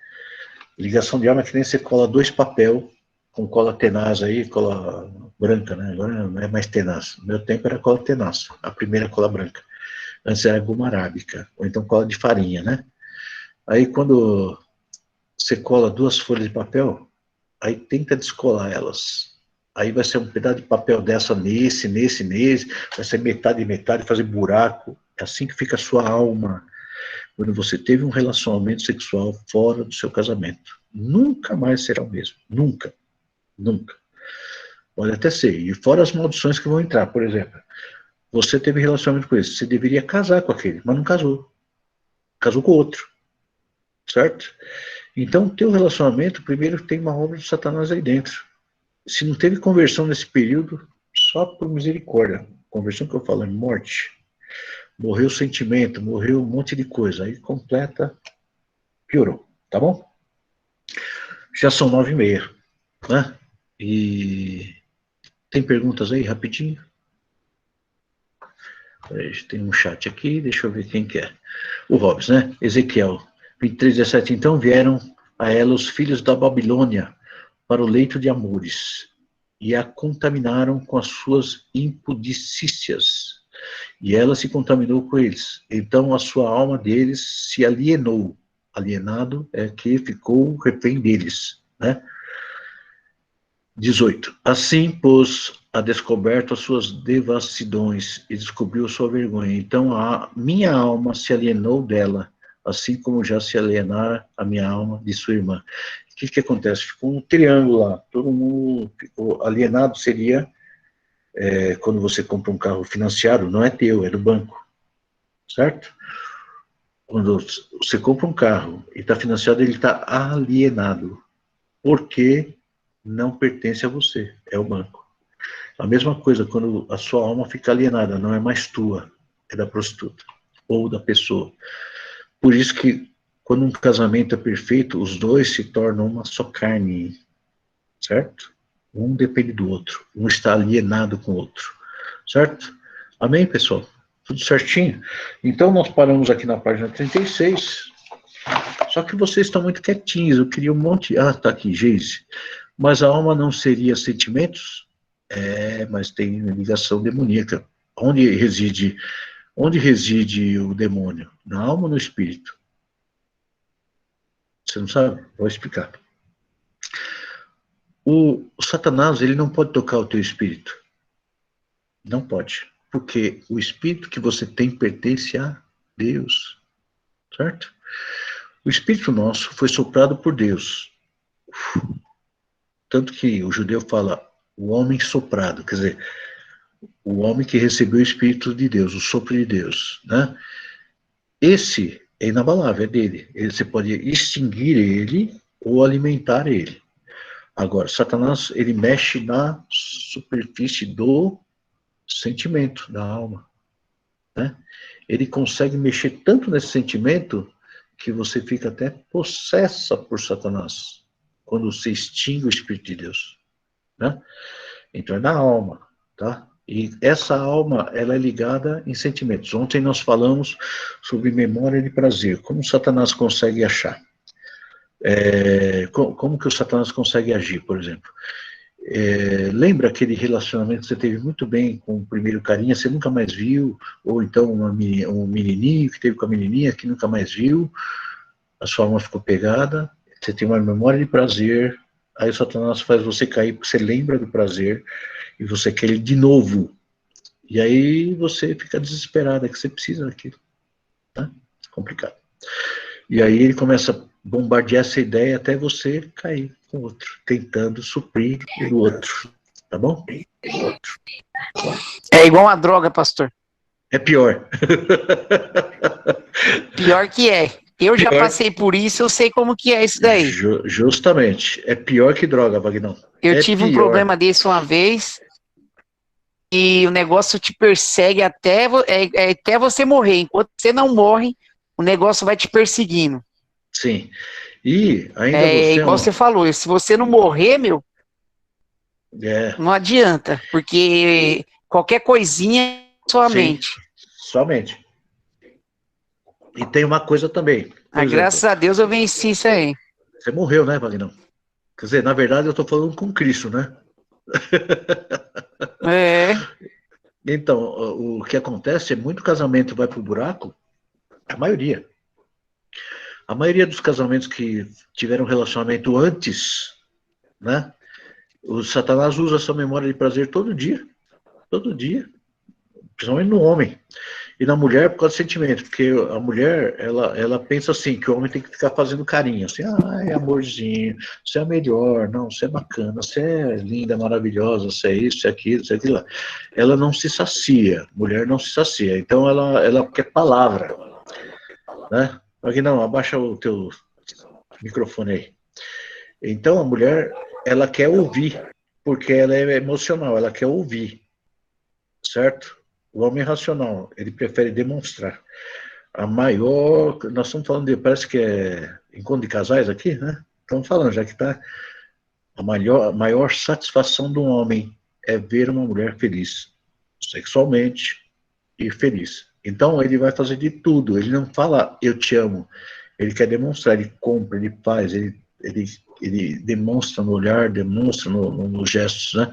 Ligação de alma é que nem você cola 2 papel com cola tenaz aí, cola branca, né? Agora não é mais tenaz. No meu tempo era cola tenaz, a primeira cola branca. Antes era goma arábica, ou então cola de farinha, né? Aí quando você cola 2 folhas de papel, aí tenta descolar elas. Aí vai ser um pedaço de papel dessa nesse, vai ser metade, fazer buraco. É assim que fica a sua alma quando você teve um relacionamento sexual fora do seu casamento. Nunca mais será o mesmo. Nunca. Nunca. Pode até ser. E fora as maldições que vão entrar. Por exemplo, você teve relacionamento com esse, você deveria casar com aquele, mas não casou. Casou com outro. Certo? Então, o teu relacionamento, primeiro tem uma obra de Satanás aí dentro. Se não teve conversão nesse período, só por misericórdia. Conversão que eu falo é morte. Morreu o sentimento, morreu um monte de coisa. Aí completa, piorou. Tá bom? Já são 9h30, né? E tem perguntas aí, rapidinho? Tem um chat aqui, deixa eu ver quem que é. O Robes, né? Ezequiel 23:17. Então vieram a ela os filhos da Babilônia para o leito de amores e a contaminaram com as suas impudicícias. E ela se contaminou com eles. Então a sua alma deles se alienou. Alienado é que ficou refém deles, né? 18. Assim pôs a descoberto as suas devassidões e descobriu sua vergonha. Então a minha alma se alienou dela, assim como já se alienara a minha alma de sua irmã. O que acontece? Ficou um triângulo lá. Todo mundo ficou alienado. Seria quando você compra um carro financiado, não é teu, é do banco. Certo? Quando você compra um carro e está financiado, ele está alienado. Por quê? não pertence a você, é o banco. A mesma coisa quando a sua alma fica alienada, não é mais tua, é da prostituta ou da pessoa. Por isso que quando um casamento é perfeito, os dois se tornam uma só carne, certo? Um depende do outro, um está alienado com o outro, certo? Amém, pessoal? Tudo certinho? Então nós paramos aqui na página 36, só que vocês estão muito quietinhos, eu queria um monte... Ah, tá aqui, Geise. Mas a alma não seria sentimentos? É, mas tem ligação demoníaca. Onde reside o demônio? Na alma ou no espírito? Você não sabe? Vou explicar. O Satanás, ele não pode tocar o teu espírito. Não pode. Porque o espírito que você tem pertence a Deus. Certo? O espírito nosso foi soprado por Deus. Tanto que o judeu fala o homem soprado, quer dizer, o homem que recebeu o espírito de Deus, o sopro de Deus, né? Esse é inabalável, é dele. Você pode extinguir ele ou alimentar ele. Agora, Satanás, ele mexe na superfície do sentimento, da alma, né? Ele consegue mexer tanto nesse sentimento que você fica até possessa por Satanás, quando você extingue o Espírito de Deus, né? Então é na alma, tá? E essa alma, ela é ligada em sentimentos. Ontem nós falamos sobre memória de prazer, como Satanás consegue achar. Como que o Satanás consegue agir, por exemplo? Lembra aquele relacionamento que você teve muito bem com o primeiro carinha, você nunca mais viu, ou então um menininho que teve com a menininha que nunca mais viu, a sua alma ficou pegada, você tem uma memória de prazer, aí o Satanás faz você cair porque você lembra do prazer e você quer ele de novo. E aí você fica desesperada que você precisa daquilo. Tá? Complicado. E aí ele começa a bombardear essa ideia até você cair com o outro, tentando suprir o outro. Tá bom? É igual uma droga, pastor. É pior. Pior que é. Eu já passei por isso, eu sei como que é isso daí. Justamente. É pior que droga, Vagnão. Eu tive um problema desse uma vez e o negócio te persegue até você morrer. Enquanto você não morre, o negócio vai te perseguindo. Sim. E ainda você... igual você falou, se você não morrer, meu, não adianta, porque qualquer coisinha é sua mente. Somente. E tem uma coisa também. Graças a Deus eu venci isso aí. Você morreu, né, Vagnão? Quer dizer, na verdade eu estou falando com Cristo, né? Então, o que acontece é muito casamento vai pro buraco, a maioria. A maioria dos casamentos que tiveram relacionamento antes, né? O Satanás usa essa memória de prazer todo dia, principalmente no homem. E na mulher por causa do sentimento, porque a mulher, ela pensa assim, que o homem tem que ficar fazendo carinho, assim, amorzinho, você é melhor, não, você é bacana, você é linda, maravilhosa, você é isso, você é aquilo, você é aquilo lá. Ela não se sacia, mulher não se sacia, então ela quer palavra, né? Aqui não, abaixa o teu microfone aí. Então a mulher, ela quer ouvir, porque ela é emocional, ela quer ouvir, certo? O homem racional, ele prefere demonstrar. A maior, nós estamos falando de, parece que é encontro de casais aqui, né? Estamos falando, já que está, a maior satisfação de um homem é ver uma mulher feliz, sexualmente e feliz. Então ele vai fazer de tudo, ele não fala eu te amo, ele quer demonstrar, ele compra, ele faz, ele demonstra no olhar, demonstra nos gestos, né?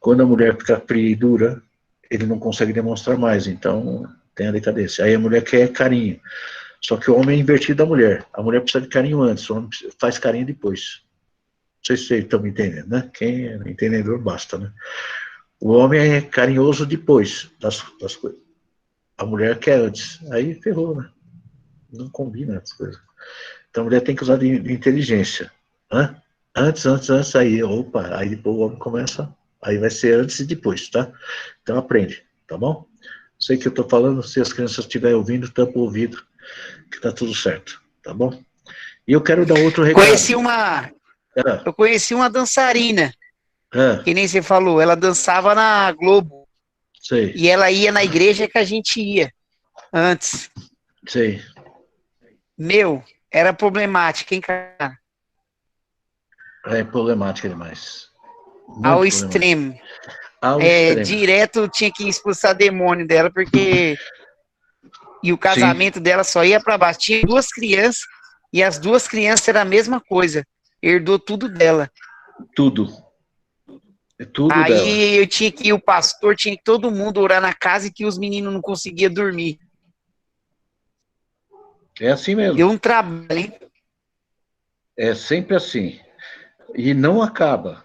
Quando a mulher fica fria e dura, ele não consegue demonstrar mais, então tem a decadência. Aí a mulher quer carinho, só que o homem é invertido da mulher. A mulher precisa de carinho antes, o homem faz carinho depois. Não sei se vocês estão me entendendo, né? Quem é entendedor basta, né? O homem é carinhoso depois das coisas. A mulher quer antes. Aí ferrou, né? Não combina as coisas. Então a mulher tem que usar de inteligência, né? Antes, aí, opa, aí depois o homem começa... Aí vai ser antes e depois, tá? Então aprende, tá bom? Sei que eu tô falando, se as crianças estiverem ouvindo, tampa o ouvido, que tá tudo certo, tá bom? E eu quero dar outro recado. Eu conheci uma dançarina, É, que nem você falou, ela dançava na Globo. sei, E ela ia na igreja que a gente ia antes. sei. Meu, era problemática, hein, cara? É problemática demais. Ao Muito problemática. extremo. Ao extremo. Direto tinha que expulsar demônio dela, porque. E o Sim, casamento dela só ia pra baixo. Tinha 2 crianças, e as 2 crianças eram a mesma coisa. Herdou tudo dela. tudo. É tudo dela. Aí eu tinha que ir, o pastor tinha que todo mundo orar na casa e que os meninos não conseguiam dormir. É assim mesmo. Deu um trabalho, hein? É sempre assim. E não acaba.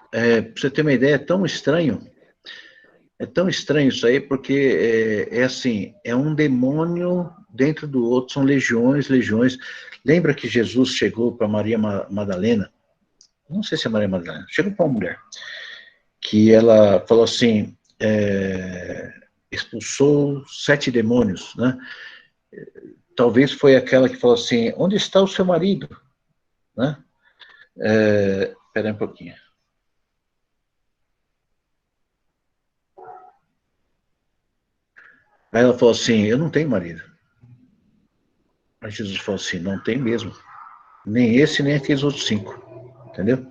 Pra você ter uma ideia, é tão estranho isso aí, porque é assim, é um demônio dentro do outro, são legiões, legiões. Lembra que Jesus chegou para Maria Madalena? Não sei se é Maria Madalena, chegou para uma mulher, que ela falou assim, expulsou 7 demônios, né? Talvez foi aquela que falou assim, onde está o seu marido? Né? Espera aí um pouquinho. Aí ela falou assim, eu não tenho marido. Aí Jesus falou assim, não tem mesmo. Nem esse, nem aqueles outros 5. Entendeu?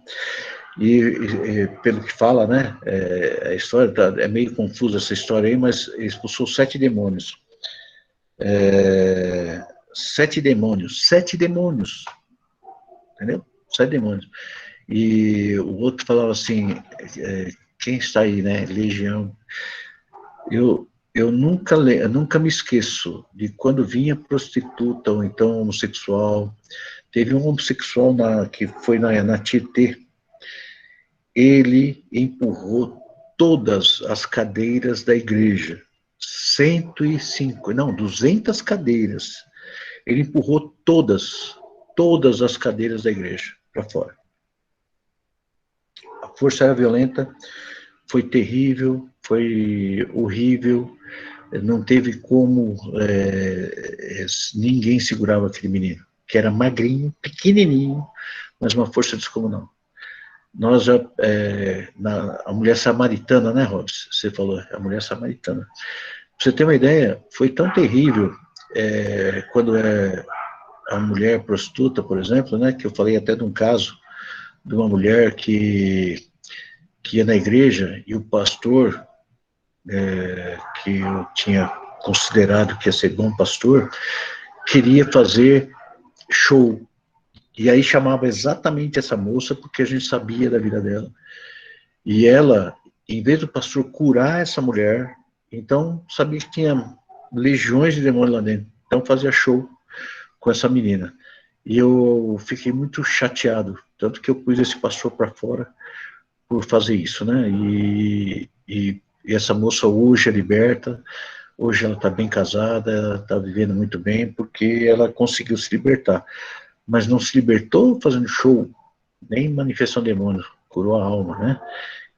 E pelo que fala, né, a história, é meio confusa essa história aí, mas ele expulsou 7 demônios. 7 demônios, entendeu? 7 demônios. E o outro falava assim, quem está aí, né, legião. Eu nunca me esqueço de quando vinha prostituta ou então homossexual. Teve um homossexual que foi na Tietê. Ele empurrou todas as cadeiras da igreja. 105, não, 200 cadeiras. Ele empurrou todas as cadeiras da igreja para fora. A força era violenta, foi terrível, foi horrível, não teve como, ninguém segurava aquele menino, que era magrinho, pequenininho, mas uma força descomunal. Nós já, a mulher samaritana, né, Robson? Você falou, a mulher samaritana. Pra você ter uma ideia, foi tão terrível, quando a mulher prostituta, por exemplo, né, que eu falei até de um caso de uma mulher que ia na igreja e o pastor, que eu tinha considerado que ia ser bom pastor, queria fazer show. E aí chamava exatamente essa moça, porque a gente sabia da vida dela. E ela, em vez do pastor curar essa mulher, então sabia que tinha legiões de demônios lá dentro. Então fazia show com essa menina. E eu fiquei muito chateado, tanto que eu pus esse pastor para fora por fazer isso, né? E essa moça hoje é liberta, hoje ela está bem casada, ela está vivendo muito bem, porque ela conseguiu se libertar. Mas não se libertou fazendo show, nem manifestação de demônio, curou a alma, né?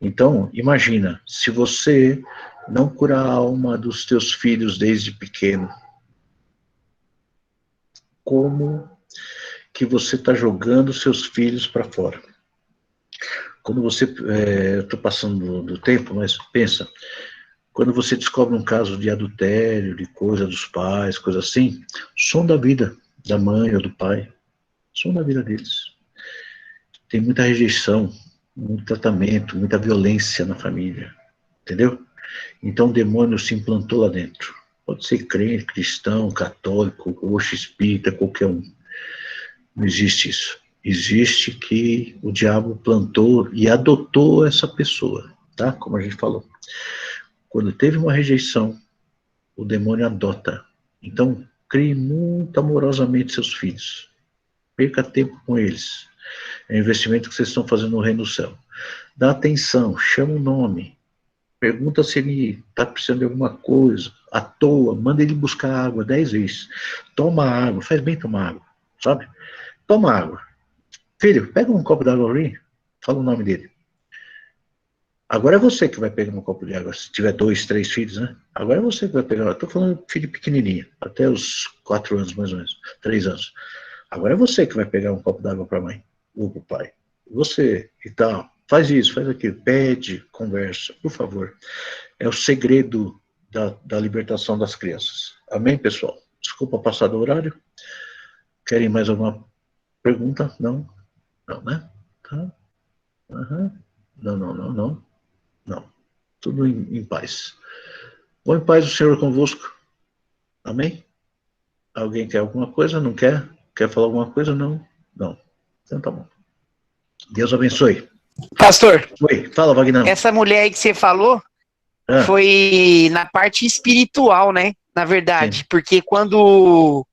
Então, imagina, se você não curar a alma dos teus filhos desde pequeno, como que você está jogando seus filhos para fora? Quando você, eu estou passando do tempo, mas pensa, quando você descobre um caso de adultério, de coisa dos pais, coisa assim, som da vida da mãe ou do pai, som da vida deles. Tem muita rejeição, muito tratamento, muita violência na família, entendeu? Então o demônio se implantou lá dentro. Pode ser crente, cristão, católico, roxo, espírita, qualquer um. Não existe isso. Existe que o diabo plantou e adotou essa pessoa, tá? Como a gente falou. Quando teve uma rejeição, o demônio adota. Então, crie muito amorosamente seus filhos. Perca tempo com eles. É um investimento que vocês estão fazendo no reino do céu. Dá atenção, chama o nome. Pergunta se ele está precisando de alguma coisa. À toa, manda ele buscar água 10 vezes. Toma água, faz bem tomar água, sabe? Toma água. Filho, pega um copo d'água ali, fala o nome dele. Agora é você que vai pegar um copo de água, se tiver 2, 3 filhos, né? Agora é você que vai pegar. Estou falando de filho pequenininho, até os 4 anos mais ou menos, 3 anos. Agora é você que vai pegar um copo d'água para a mãe, ou para o pai. Você, e tal. Faz isso, faz aquilo. Pede, conversa, por favor. É o segredo da libertação das crianças. Amém, pessoal? Desculpa passar do horário. Querem mais alguma pergunta? Não? Não, né? Tá. Uhum. Não. Não. Tudo em paz. Vou em paz, o Senhor convosco. Amém? Alguém quer alguma coisa? Não quer? Quer falar alguma coisa? Não? Não. Então tá bom. Deus abençoe. Pastor, Oi, fala, Wagner. essa mulher aí que você falou Ah, foi na parte espiritual, né? Na verdade, sim. porque quando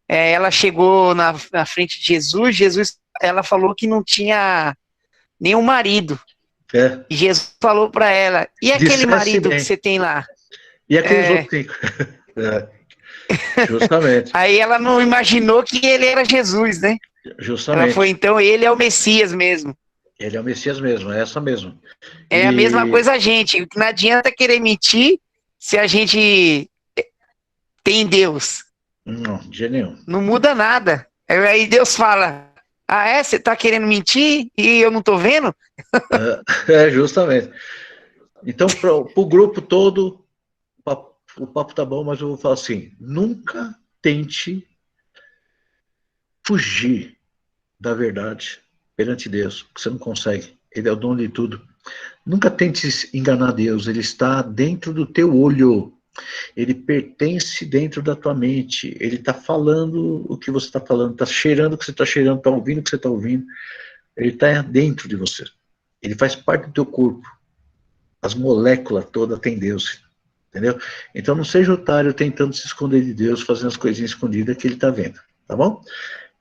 ela chegou na frente de Jesus, ela falou que não tinha nenhum marido. É. E Jesus falou para ela: e aquele Dissesse marido que bem. você tem lá? E aqueles É, outros 5? É, justamente. aí ela não imaginou que ele era Jesus, né? Ela foi, Justamente. então, ele é o Messias mesmo. Ele é o Messias mesmo, é essa mesmo. É a mesma E coisa a gente. Não adianta querer mentir se a gente tem Deus. não, de jeito nenhum. Não muda nada. Aí Deus fala: ah, você tá querendo mentir e eu não tô vendo? Justamente. Então, para o grupo todo, o papo tá bom, mas eu vou falar assim: nunca tente fugir da verdade perante Deus, porque você não consegue. Ele é o dono de tudo. Nunca tente enganar Deus, ele está dentro do teu olho. Ele pertence dentro da tua mente. Ele está falando o que você está falando, está cheirando o que você está cheirando, está ouvindo o que você está ouvindo. Ele está dentro de você. Ele faz parte do teu corpo. As moléculas todas têm Deus. Entendeu? Então não seja otário tentando se esconder de Deus, fazendo as coisinhas escondidas que ele está vendo. Tá bom?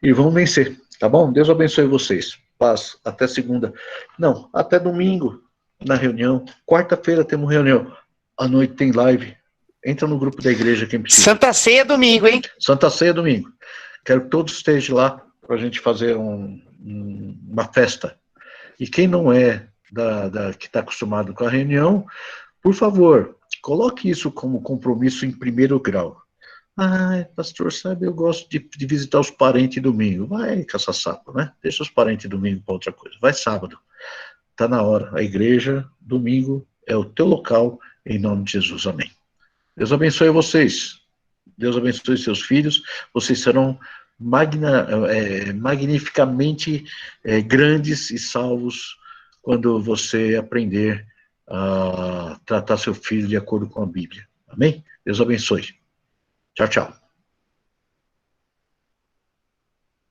E vamos vencer. Tá bom? Deus abençoe vocês. Paz. Até segunda. Não, até domingo na reunião. Quarta-feira temos reunião. À noite tem live. Entra no grupo da igreja quem precisa. Santa Ceia domingo, hein? Santa Ceia domingo. Quero que todos estejam lá para a gente fazer uma festa. E quem não é que está acostumado com a reunião, por favor, coloque isso como compromisso em primeiro grau. Ah, pastor, sabe, eu gosto de visitar os parentes domingo. Vai caçar sapo, né? Deixa os parentes domingo para outra coisa. Vai sábado. Está na hora. A igreja, domingo, é o teu local, em nome de Jesus. Amém. Deus abençoe vocês. Deus abençoe seus filhos. Vocês serão magnificamente grandes e salvos quando você aprender a tratar seu filho de acordo com a Bíblia. Amém? Deus abençoe. Tchau, tchau.